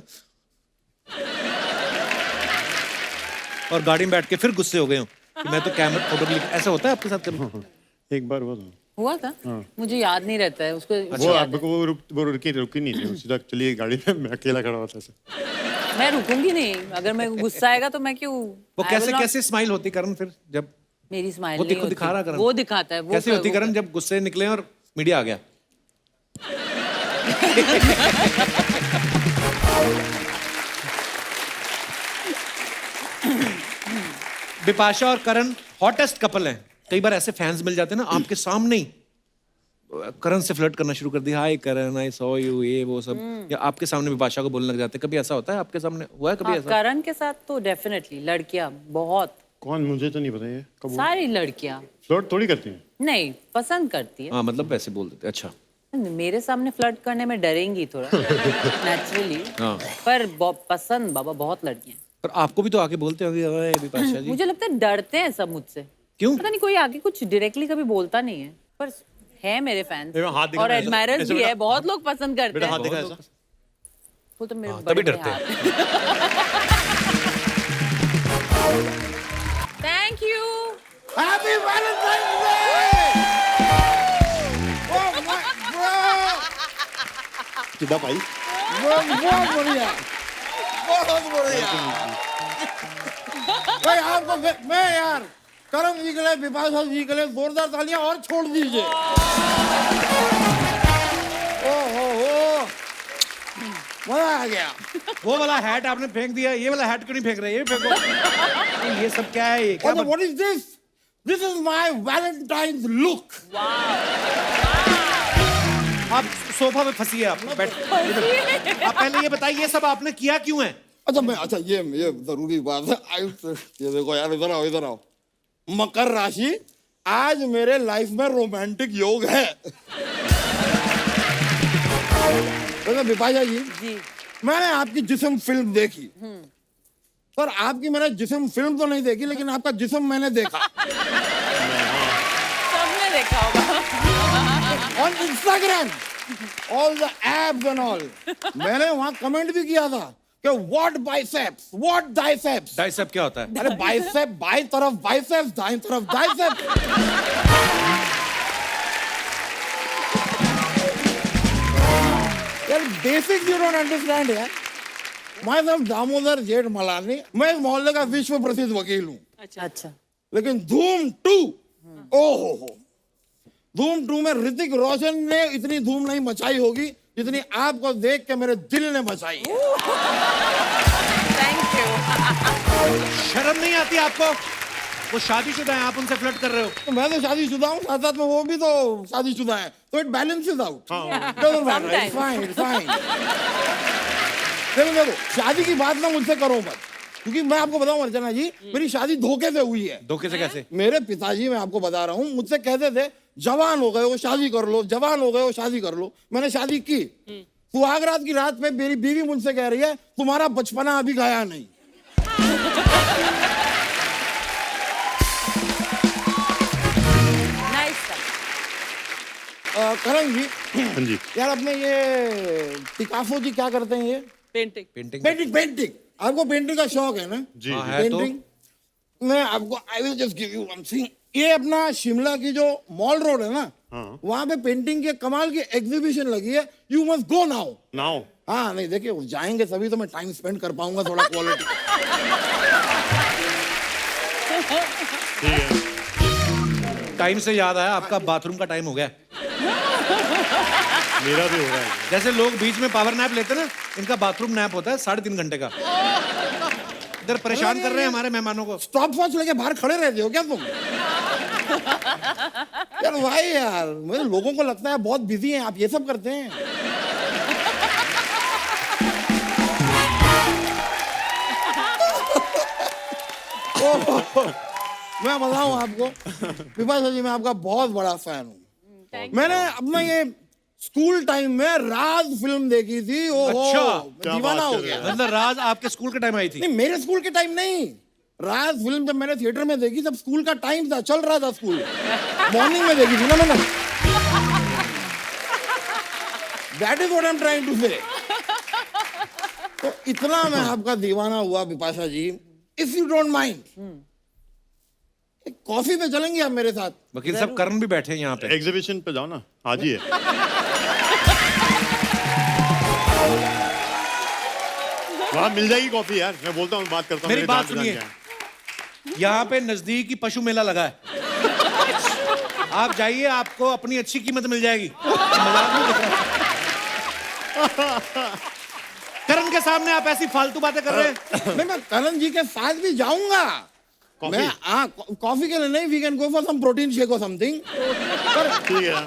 और गाड़ी में बैठ के फिर गुस्से हो गए हो कि मैं तो कैमरा फोटो क्लिक। ऐसा होता है आपके साथ कभी? एक बार हुआ था। हुआ था मुझे याद नहीं रहता है उसको। वो आपको वो रुकी नहीं थी, सीधा चलिए गाड़ी में, मैं अकेला खड़ा हुआ था ऐसे। मैं रुकूंगी नहीं, अगर मैं गुस्सा आएगा तो मैं क्यों। वो कैसे कैसे स्माइल होती करण फिर जब मेरी स्माइल वो नहीं देखो दिखा रहा होती। करण, वो दिखाता है वो कैसे होती करण जब गुस्से निकले और मीडिया आ गया? बिपाशा और करण हॉटेस्ट कपल हैं। कई बार ऐसे फैंस मिल जाते हैं ना आपके सामने ही, करण से फ्लर्ट करना शुरू कर दिया, हाय करण आई सॉ यू, ये वो सब, या आपके सामने बिपाशा को बोलने लग जाते हैं। कभी ऐसा होता है आपके सामने हुआ है कभी हाँ, ऐसा? करण के साथ तो डेफिनेटली लड़कियां बहुत, कौन, मुझे तो नहीं पता ये कब हुआ। सारी लड़कियां फ्लर्ट थोड़ी करती हैं। नहीं पसंद करती है। हाँ मतलब वैसे बोल देते। अच्छा मेरे सामने फ्लर्ट करने में डरेंगी थोड़ा नेचुरली, हाँ। पर पसंद बाबा बहुत लड़कियां। पर आपको भी तो आके बोलते होंगे ओए बिपाशा जी। मुझे लगता है डरते हैं सब मुझसे, क्यों? पता नहीं, कोई आगे कुछ डायरेक्टली कभी बोलता नहीं है, पर है मेरे फैंस ये हाथ दिखा और ना ऐसा- एडमायरर्स ऐसे भी बेटा- है, बहुत लोग पसंद करते बेटा हाथ हैं। दिखा ऐसा। वो तो मेरे तभी बड़े डरते हैं। Thank you. Happy Valentine day. Oh my bro, सीधा भाई। बहुत बढ़िया, बहुत बढ़िया। भाई आपको मैं यार करण जी के लिए, बिपाशा जी के लिए जोरदार तालियां और छोड़ दीजिए। ओहो मजा आ गया। वो वाला हैट आपने फेंक दिया, ये वाला हैट क्यों नहीं फेंक रहे? ये फेंको। नहीं, ये सब क्या है? ये क्या What is this? This is my Valentine's look. आप सोफा पे फंसी है, आप बैठ। आप पहले ये बताइए ये सब आपने किया क्यों है? अच्छा ये जरूरी बात है। ये देखो यार, इधर आओ। मकर राशि, आज मेरे लाइफ में रोमांटिक योग है। बिपाशा जी, मैंने आपकी जिस्म फिल्म देखी। पर आपकी मैंने जिस्म फिल्म तो नहीं देखी, लेकिन आपका जिस्म मैंने देखा सबने देखा होगा on Instagram, all the abs and all. मैंने वहां कमेंट भी किया था कि व्हाट बाइसेप्स, व्हाट डाइसेप्स। डाइसेप क्या होता है? अरे बाइसेप बाई तरफ बाइसेप्स, दाईं तरफ डाइसेप्स। यार बेसिक यू डोंट अंडरस्टैंड यार। मैं सब दामोदर जेठ मलानी, मैं इस मोहल्ले का विश्व प्रसिद्ध वकील हूँ। अच्छा लेकिन धूम 2, ओहो, धूम 2 में ऋतिक रोशन ने इतनी धूम नहीं मचाई होगी जितनी आपको देख के मेरे दिल ने मचाई है। Thank you. शर्म नहीं आती आपको? वो शादीशुदा है, आप उनसे फ्लर्ट कर रहे हो। तो मैं तो शादीशुदा हूँ, साथ साथ में वो भी तो शादीशुदा है, तो इट बैलेंसेस आउट। फाइन। देखो शादी की बात ना मुझसे करो मत, क्योंकि मैं आपको बताऊं अर्चना जी, मेरी शादी धोखे से हुई है। धोखे से कैसे? मेरे पिताजी, मैं आपको बता रहा हूँ, मुझसे कहते थे जवान हो गए हो शादी कर लो, जवान हो गए हो शादी कर लो। मैंने शादी की, सुहागरात की रात पे मेरी बीवी मुझसे कह रही है तुम्हारा बचपना अभी गया नहीं। करण जी, हाँ जी, यार अपने ये पिकासो जी क्या करते हैं? ये पेंटिंग पेंटिंग आपको पेंटिंग का शौक है ना? जी, हाँ, है तो। पेंटिंग मैं आपको I will just give you one thing. ये अपना शिमला की जो मॉल रोड है ना, वहां पे पेंटिंग के कमाल की एग्जीबिशन लगी है। You must go now. हाँ नहीं, देखिए जाएंगे तभी तो मैं टाइम स्पेंड कर पाऊंगा थोड़ा क्वालिटी। ठीक है। टाइम से याद आया, आपका बाथरूम का टाइम हो गया। मेरा भी हो रहा है। जैसे लोग बीच में पावर नैप लेते हैं ना, इनका बाथरूम नैप होता है 3.5 घंटे का। इधर परेशान कर रहे हैं हमारे मेहमानों को। स्टॉप वॉच लेके बाहर खड़े रहते हो क्या तुम? यार भाई यार, मेरे लोगों को लगता है बहुत बिजी हैं आप, ये सब करते हैं। मैं बताऊं आपको विपाशा जी, मैं आपका बहुत बड़ा फैन हूँ। मैंने अपना ये स्कूल टाइम में राज फिल्म देखी थी। ओहो, अच्छा, दीवाना हो गया। मतलब राज आपके स्कूल के टाइम आई थी? नहीं, मेरे स्कूल के टाइम नहीं। राज फिल्म जब मैंने थिएटर में देखी तब स्कूल का टाइम था, चल रहा था स्कूल, मॉर्निंग में देखी थी ना मैंने। That is what I am trying to say. तो इतना मैं आपका दीवाना हुआ Bipasha ji, if you don't mind coffee पे चलेंगे आप मेरे साथ? वकील साहब, करण भी बैठे हैं यहाँ पे। एग्जीबिशन पे जाओ ना, आज ही है। वहाँ मिल जाएगी कॉफी यार, मैं बोलता हूँ, बात करता हूँ। मेरी बात सुनिए, यहाँ पे नजदीक ही पशु मेला लगा है। आप जाइए, आपको अपनी अच्छी कीमत मिल जाएगी। मजाक नहीं कर रहा। करण के सामने आप ऐसी फालतू बातें कर रहे हैं। मैं करण जी के साथ भी जाऊंगा। मैं कॉफी के लिए नहीं, we can go for some protein shake और समथिंग। ठीक है,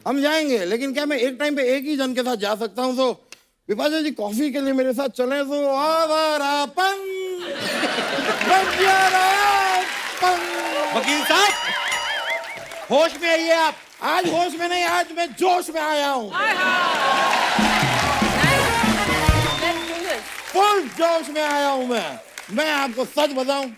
हम जाएंगे, लेकिन क्या मैं एक टाइम पे एक ही जन के साथ जा सकता हूँ? तो विपाशा जी कॉफी के लिए मेरे साथ चले तो आवारापन, वकील साहब, होश में आइए आप। आज होश में नहीं, आज मैं जोश में आया हूँ। फुल जोश में आया हूँ मैं आपको सच बताऊं,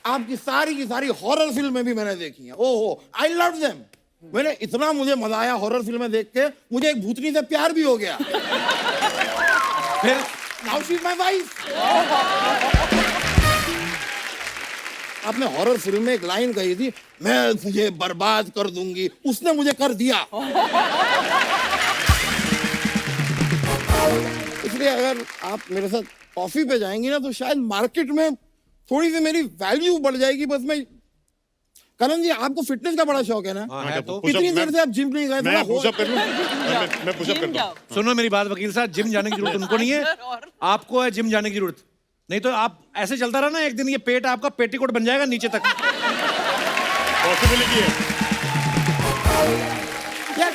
आपकी सारी की सारी हॉरर फिल्में भी मैंने देखी हैं। ओहो, आई लव देम। मैंने इतना मुझे मजा आया हॉरर फिल्में देख के, मुझे एक भूतनी से प्यार भी हो गया। फिर now she is my wife. आपने हॉरर फिल्म में एक लाइन कही थी, मैं तुझे बर्बाद कर दूंगी, उसने मुझे कर दिया। इसलिए अगर आप मेरे साथ कॉफी पे जाएंगी ना, तो शायद मार्केट में थोड़ी सी मेरी वैल्यू बढ़ जाएगी। बस मैं, करण जी आपको फिटनेस का बड़ा शौक है ना? हाँ, है तो। इतनी देर से आप जिम नहीं गए? मैं पुशअप कर लूं? मैं पुशअप करता हूं। सुनो मेरी बात वकील साहब, जिम जाने की जरूरत उनको नहीं है, आपको है जिम जाने की जरूरत। नहीं तो आप ऐसे चलता रहा ना, एक दिन ये पेट आपका पेटीकोट बन जाएगा नीचे तक। पॉसिबिलिटी है। यार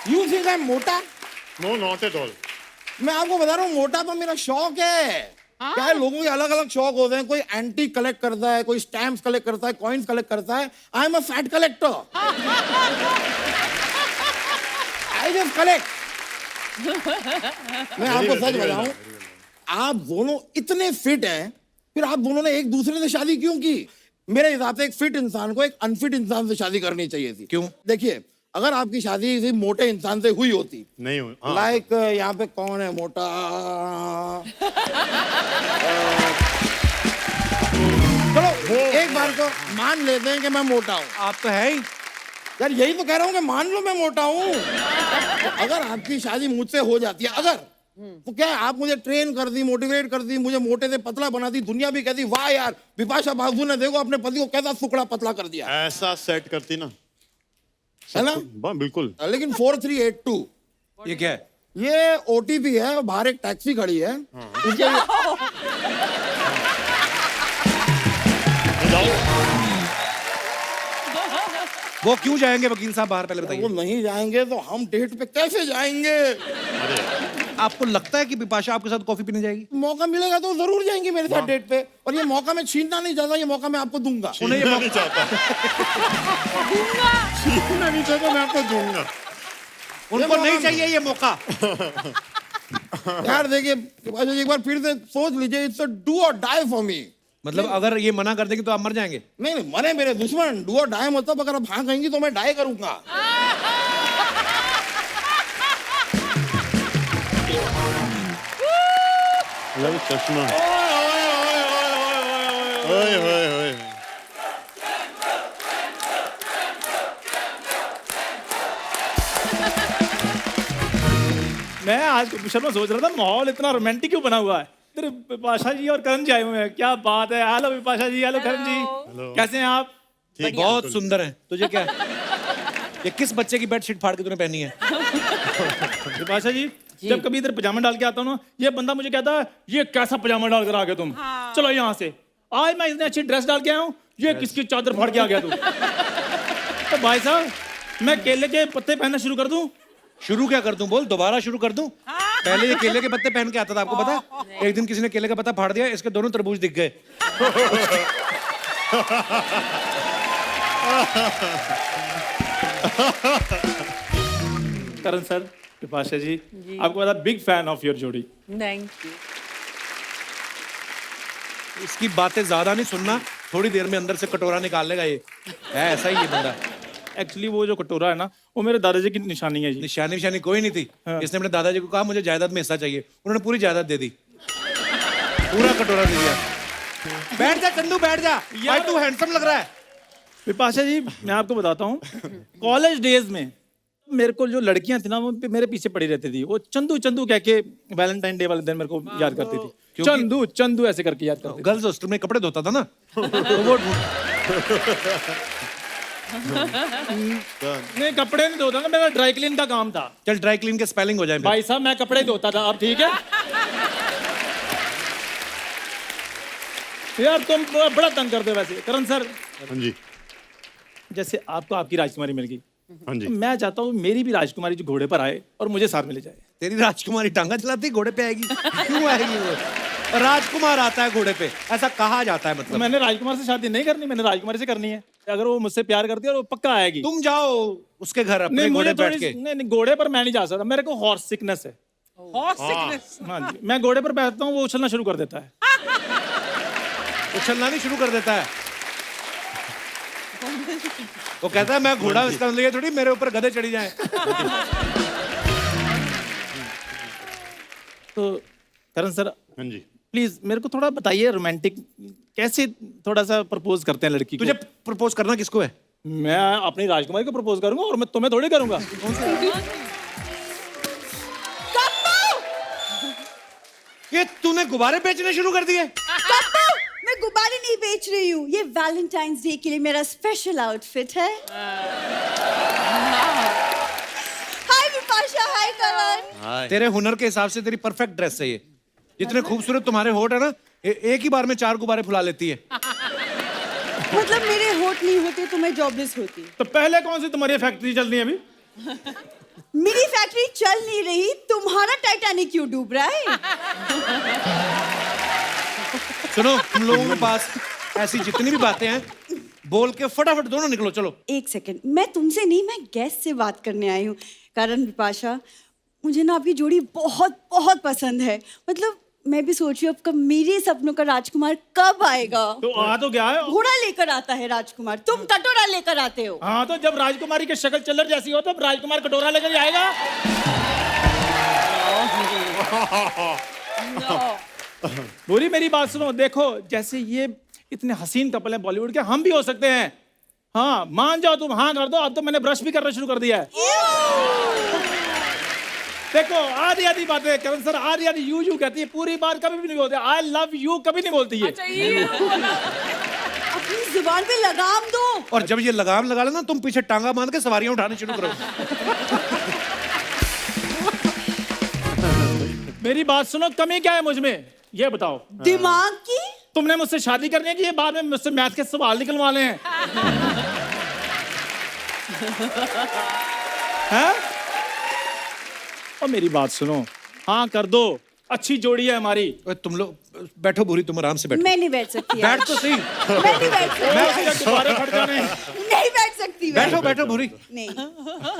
यू थिंक आई एम मोटा? No not at all. मैं आपको बता रहा हूँ, मोटा तो मेरा शौक है। क्या है, लोगों के अलग अलग शौक होते हैं। कोई एंटी कलेक्ट करता है, कोई स्टैम्प्स कलेक्ट करता है, कॉइन्स कलेक्ट करता है। I am a fat collector. I just collect. मैं आपको सच बताऊं, आप दोनों इतने फिट हैं, फिर आप दोनों ने एक दूसरे से शादी क्यों की? मेरे हिसाब से एक फिट इंसान को एक अनफिट इंसान से शादी करनी चाहिए थी। क्यों? देखिए, अगर आपकी शादी किसी मोटे इंसान से हुई होती, नहीं हुई, हाँ। लाइक यहाँ पे कौन है मोटा? चलो एक बार तो मान लेते हैं कि मैं मोटा हूँ। आप तो है ही। यार यही तो कह रहा हूँ कि मान लो मैं मोटा हूँ। तो अगर आपकी शादी मुझसे हो जाती है, अगर, तो क्या है, आप मुझे ट्रेन कर दी, मोटिवेट कर दी, मुझे मोटे से पतला बना दी, दुनिया भी कहती वाह यार बिपाशा बासु ने देखो अपने पति को कैसा सुकड़ा पतला कर दिया, ऐसा सेट करती ना, है ना? बिल्कुल। लेकिन 4382 ये क्या है? ये ओटीपी है। बाहर एक टैक्सी खड़ी है, वो क्यों जाएंगे वकील साहब बाहर, पहले वो बताइए। नहीं जाएंगे तो हम डेट पे कैसे जाएंगे? आपको लगता है कि बिपाशा आपके साथ कॉफी पीने जाएगी? मौका मिलेगा तो जरूर जाएंगे मेरे साथ डेट पे। और ये मौका मैं छीनना नहीं चाहता, ये मौका मैं आपको दूंगा। उन्हें ये नहीं चाहता, छीनना नहीं चाहता, मैं आपको दूंगा। उनको नहीं चाहिए ये मौका। यार देखिए, एक बार फिर से सोच लीजिए, इट्स अ डू और डाई फॉर मी। मतलब अगर ये मना कर देंगे तो आप मर जाएंगे? नहीं नहीं, मरे मेरे दुश्मन। डू और डाई मतलब अगर आप हाँ कहेंगी तो मैं डाई करूंगा। चश्मा, ओए ओए ओए। मैं आज शर्मा में सोच रहा था, माहौल इतना रोमांटिक क्यों बना हुआ है? इधर विपाशा जी और करण जी आए हुए हैं, क्या बात है। हेलो विपाशा जी, हेलो करण जी, कैसे हैं आप? बहुत सुंदर है। तुझे क्या है? ये किस बच्चे की बेडशीट फाड़ के तूने पहनी है? विपाशा जी, जब कभी इधर पजामा डाल के आता हूँ ना, ये बंदा मुझे कहता है ये कैसा पजामा डाल कर आ गए तुम, चलो यहाँ से। आज मैं इतनी अच्छी ड्रेस डाल के आया हूँ, ये किसकी चादर फाड़ के आ गया तू? तो भाई साहब, मैं केले के पत्ते पहनना शुरू कर दूं? शुरू क्या कर दूं? बोल, दोबारा शुरू कर दूं? पहले ये केले के पत्ते पहन के आता था, आपको पता है? एक दिन किसी ने केले का पत्ता फाड़ दिया, इसके दोनों तरबूज दिख गए। करण सर, विपाशा जी, आपको पता, बिग फैन ऑफ योर जोड़ी। Thank you. इसकी बातें ज्यादा नहीं सुनना, थोड़ी देर में अंदर से कटोरा निकाल लेगा ये। है ऐसा ही ये बंदा। एक्चुअली वो जो कटोरा है ना, वो मेरे दादाजी की निशानी है जी। निशानी विशानी कोई नहीं थी। इसने अपने दादाजी को कहा मुझे जायदाद में हिस्सा चाहिए, उन्होंने पूरी जायदाद दे दी, पूरा कटोरा दे दिया। बैठ जा चंदू, बैठ जा भाई, तू हैंडसम लग रहा है। विपाशा जी, मैं आपको बताता हूँ, कॉलेज डेज में मेरे को जो लड़कियां थी ना, वो मेरे पीछे पड़ी रहती थी। वो चंदू चंदू कह के वैलेंटाइन डे वाले दिन मेरे को याद करती थी। चंदू चंदू ऐसे करके याद करती थी। गर्ल्स हॉस्टल में कपड़े धोता था ना, तो वो नहीं, कपड़े नहीं धोता था, मेरा ड्राई क्लीन का काम था। चल ड्राई क्लीन के स्पेलिंग हो जाए भाई साहब, मैं कपड़े धोता था। अब ठीक है यार, तुम बड़ा तंग करते हो वैसे। करण सर, हाँ जी, जैसे आपको आपकी राजकुमारी मिल गई, हाँ जी। तो मैं चाहता हूँ मेरी भी राजकुमारी जो घोड़े पर आए और मुझे साथ मिले जाए। तेरी राजकुमारी टांगा चलाती घोड़े पे आएगी? क्यों आएगी वो? राजकुमार आता है घोड़े पे, ऐसा कहा जाता है। तो मतलब मैंने राजकुमार से शादी नहीं करनी, मैंने राजकुमारी से करनी है। अगर वो मुझसे प्यार करती है और वो पक्का आएगी। तुम जाओ उसके घर अपने नहीं, घोड़े मुझे बैठ के। नहीं, घोड़े पर मैं नहीं जा सकता, मेरे को हॉर्स सिकनेस है। Horse sickness? हाँ जी, मैं घोड़े पर बैठता हूँ, वो उछलना शुरू कर देता है। उछलना नहीं शुरू कर देता है, वो कहता है मैं घोड़ा, इसका मतलब ये थोड़ी मेरे ऊपर गधे चढ़ी जाए। तो करण सर, हाँ जी, प्लीज मेरे को थोड़ा बताइए, रोमांटिक कैसे थोड़ा सा प्रपोज करते हैं लड़की को? तुझे प्रपोज करना किसको है? मैं अपनी राजकुमारी को प्रपोज करूंगा, और मैं तुम्हें थोड़ी करूंगा। ये तूने गुब्बारे बेचने शुरू कर दिए? मैं गुब्बारे नहीं बेच रही हूँ, ये वैलेंटाइंस डे के लिए मेरा स्पेशल आउटफिट है। हाय विपाशा, हाय करण। तेरे हुनर के हिसाब से तेरी परफेक्ट ड्रेस है ये। जितने खूबसूरत तुम्हारे होठ है ना, एक ही बार में 4 गुब्बारे फुला लेती है। मतलब मेरे होठ नहीं होते तो मैं जॉबलेस होती। तो पहले कौन सी तुम्हारी फैक्ट्री चल रही है अभी? मेरी फैक्ट्री चल नहीं रही, तुम्हारा टाइटैनिक क्यों डूब रहा है? सुनो, तुम लोगों के पास ऐसी जितनी भी बातें हैं, बोल के फटाफट दोनों निकलो, चलो। एक सेकंड, मैं तुमसे नहीं, मैं गेस्ट से बात करने आई हूँ। करण, बिपाशा, मुझे ना आपकी जोड़ी बहुत बहुत पसंद है। मतलब मैं भी सोच रही हूँ आपका मेरे सपनों का राजकुमार कब आएगा। तो आ तो गया है। घोड़ा लेकर आता है राजकुमार, तुम कटोरा लेकर आते हो। हाँ, तो जब राजकुमारी की शक्ल चिल्लर जैसी हो, तब राजकुमार कटोरा लेकर आएगा। बुरी, मेरी बात सुनो। देखो, जैसे ये इतने हसीन कपल हैं बॉलीवुड के, हम भी हो सकते हैं। हाँ, मान जाओ तुम, हाँ कर दो। अब तो मैंने ब्रश भी करना शुरू कर दिया है। देखो, आधी आधी बातें करण सर, आधी आधी यू कहती है, पूरी बात कभी भी नहीं बोलते। आई लव यू कभी नहीं बोलती है। अपनी जुबान पे लगाम दो। और जब ये लगाम लगा लेना, तुम पीछे टांगा बांध के सवारियां उठाने शुरू करो। मेरी बात सुनो, कमी क्या है मुझ में, ये बताओ। दिमाग की। तुमने मुझसे शादी करनी है कि ये बाद में मुझसे मैथ के सवाल निकलवाने हैं? हैं? और मेरी बात सुनो, हाँ कर दो, अच्छी जोड़ी है हमारी। तुम लोग बैठो, बुरी तुम आराम से बैठो। मैं नहीं बैठ सकती। बैठ तो सही। मैं नहीं बैठ सकती। दोबारा खड़ जाने। नहीं बैठ सकती। बैठो बैठो बुरी। नहीं।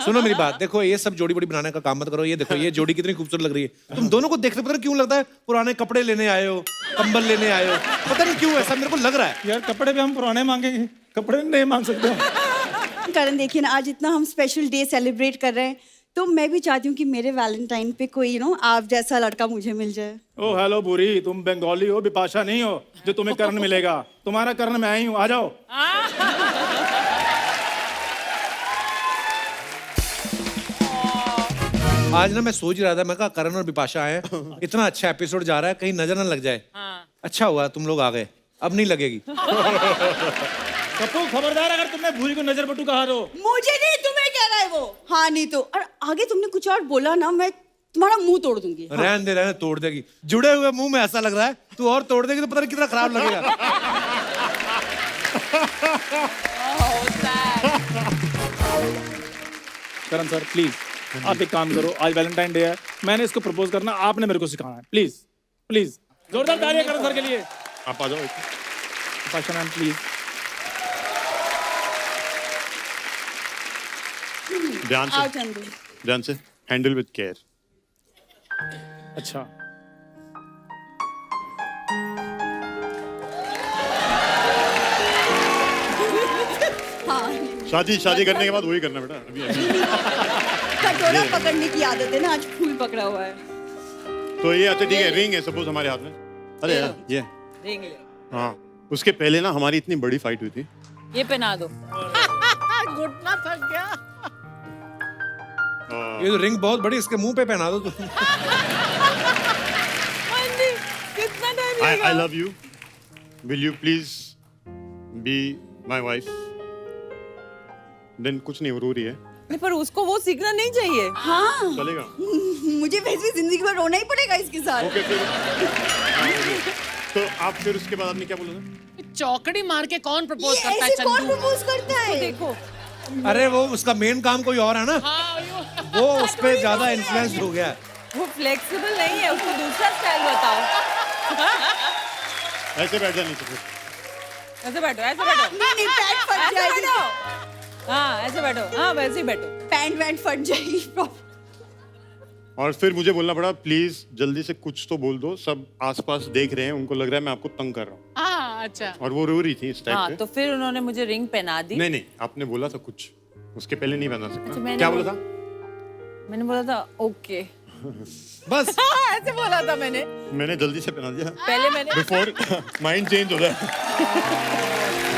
सुनो मेरी बात, देखो ये सब जोड़ी बड़ी बनाने का काम मत करो। ये देखो, ये जोड़ी कितनी खूबसूरत लग रही है। तुम दोनों को देखते पता नहीं क्यों लगता है पुराने कपड़े लेने आए हो, कंबल लेने आए हो, पता नहीं क्यों ऐसा मेरे को लग रहा है। यार कपड़े भी हम पुराने मांगेंगे, कपड़े नहीं मांग सकते। करण, देखिए ना, आज इतना हम स्पेशल डे सेलिब्रेट कर रहे हैं, तो मैं भी चाहती हूँ कि मेरे वैलेंटाइन पे कोई आप जैसा लड़का मुझे मिल जाए। ओ हेलो बुरी, तुम बंगाली हो, बिपाशा नहीं हो जो तुम्हें करण मिलेगा। तुम्हारा करण मैं ही हूँ, आ जाओ। आज ना मैं सोच ही रहा था, मैं कहा करण और बिपाशा आए, इतना अच्छा एपिसोड जा रहा है, कहीं नजर ना लग जाए। अच्छा हुआ तुम लोग आ गए, अब नहीं लगेगी। कपूर, खबरदार अगर तुमने भूरी को नजर बटू कहा तो। मुझे नहीं, तुम्हें कह रहा है वो। हाँ नहीं तो, और आगे तुमने कुछ और बोला ना, मैं तुम्हारा मुंह तोड़ दूंगी। हाँ। रहने दे, तोड़ देगी। जुड़े हुए मुंह में ऐसा लग रहा है, तू और तोड़ देगी तो पता नहीं कितना खराब लगेगा। करण सर प्लीज, आप एक काम करो, आज वैलेंटाइन डे है, मैंने इसको प्रपोज करना, आपने मेरे को सिखाना है। प्लीज प्लीज, जोरदार तालियां करण सर के लिए। आप आ जाओ। Bipasha ma'am please. ध्यान आओ से, चंदू। ध्यान से, हैंडल विद केयर। अच्छा, हाँ, शादी करने के बाद वही करना बेटा। अभी कटोरा पकड़ने की आदत है ना, आज फूल पकड़ा हुआ है। तो ये अच्छा ठीक है, रिंग है सपोज हमारे हाथ में। अरे यार ये रिंग ले, हाँ, उसके पहले ना हमारी इतनी बड़ी फाइट हुई थी। ये पहना दो। घुटना थक गया। ये तो रिंग बहुत बड़ी, इसके मुंह पे पहना दो तुम। कितना time I love you. Will you please be my wife? Then कुछ नहीं, वो रो रही है। नहीं, पर उसको वो सीखना नहीं चाहिए। हाँ, चलेगा। मुझे वैसे भी जिंदगी भर रोना ही पड़ेगा इसके साथ। ओके फिर। हाँ, okay. तो आप फिर उसके बाद आपने क्या बोला था? चौकड़ी मार के कौन प्रपोज ये करता है ऐसे कौन चंदू? प्रपोज करता है? देखो, अरे वो उसका मेन काम कोई और है ना, हाँ, वो उस पे ज्यादा इन्फ्लुएंस हो गया। वो फ्लेक्सिबल नहीं है, उसको दूसरा स्टाइल बताओ। ऐसे बैठ जा नीचे फिर। ऐसे बैठो, ऐसे बैठो। नहीं, पैंट फट ऐसे जाएगी। बैठो। हाँ, ऐसे बैठो। हाँ, वैसे ही बैठो। पैंट वैंट फट जाएगी। और फिर मुझे बोलना पड़ा, प्लीज जल्दी से कुछ तो बोल दो, सब आसपास देख रहे हैं, उनको लग रहा है मैं आपको तंग कर रहा हूँ। हाँ, अच्छा। और वो रो रही थी इस टाइप हाँ, पे। तो फिर उन्होंने मुझे रिंग पहना दी। नहीं, आपने बोला था कुछ, उसके पहले नहीं पहना सकता। अच्छा, मैंने क्या बोला था? मैंने बोला था ओके। बस ऐसे बोला था मैंने। मैंने जल्दी से पहना दिया पहले मैंने, बिफोर माइंड चेंज हो जाए।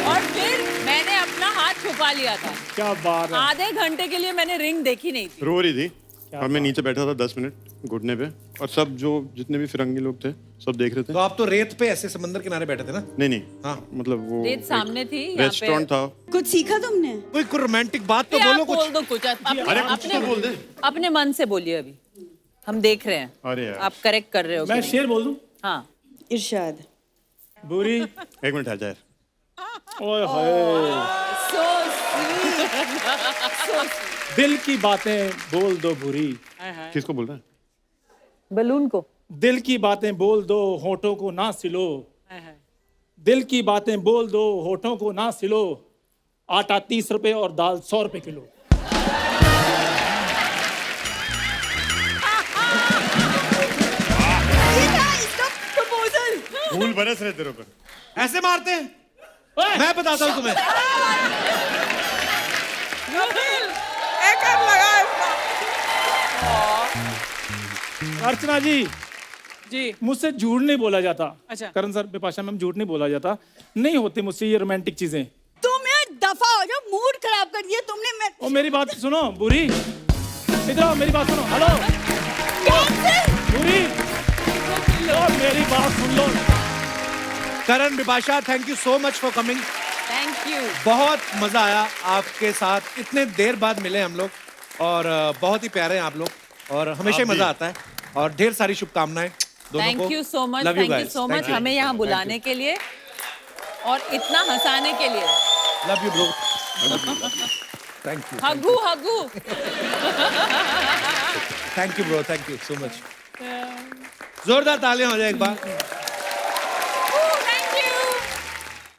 और फिर मैंने अपना हाथ छुपा लिया था। क्या बात है। आधे घंटे के लिए मैंने रिंग देखी नहीं थी। रो रही थी और मैं नीचे बैठा था 10 मिनट घुटने पे, और सब जो जितने भी फिरंगी लोग थे सब देख रहे थे। तो आप तो रेत पे ऐसे समंदर किनारे बैठे थे ना? नहीं हाँ। मतलब वो रेत सामने थी, यहाँ पे। रेस्टोरेंट था। कुछ सीखा तुमने? कोई रोमांटिक बात तो आप बोलो बोल कुछ। दो कुछ। अरे कुछ तो बोल दे। अपने मन से बोलिए, अभी हम देख रहे हैं। अरे यार। आप करेक्ट कर रहे हो। मैं शेर बोल दूं? हाँ, इरशाद। बुरी, एक मिनट हट जाए। ओए होए। so sweet, so sweet। दिल की बातें बोल दो बुरी, किसको बोल रहा है? बलून को। दिल की बातें बोल दो होठों को ना सिलो, दिल की बातें बोल दो होठों को ना सिलो, आटा 30 रुपए और दाल 100 रुपए किलो। फूल बरस रहे तेरे ऊपर। ऐसे मारते हैं? ओए! मैं बताता हूँ तुम्हें। अर्चना जी, जी मुझसे झूठ नहीं बोला जाता। अच्छा। करण सर, बिपाशा मैम, झूठ नहीं बोला जाता। नहीं होती मुझसे ये रोमांटिक चीजें। तुम यार दफा हो जाओ, मूड खराब कर दिया तुमने। मैं ओ मेरी बात सुनो बुरी, इधर आओ, मेरी बात सुनो। हेलो बुरी, ओ मेरी बात सुन लो। Karan, Bipasha, thank you so much for coming. Thank you. बहुत मजा आया आपके साथ, इतने देर बाद मिले हम लोग, और बहुत ही प्यारे हैं आप लोग, और हमेशा ही आप भी। मजा आता है। और ढेर सारी शुभकामनाएं दोनों को। Thank you so much, Love you thank you guys. So Thank much you. हमें यहाँ बुलाने के लिए और इतना हंसाने के लिए। Love you bro. Thank you, हगू हगू। Thank you bro, thank you so much. जोरदार तालियां हो जाए एक बार।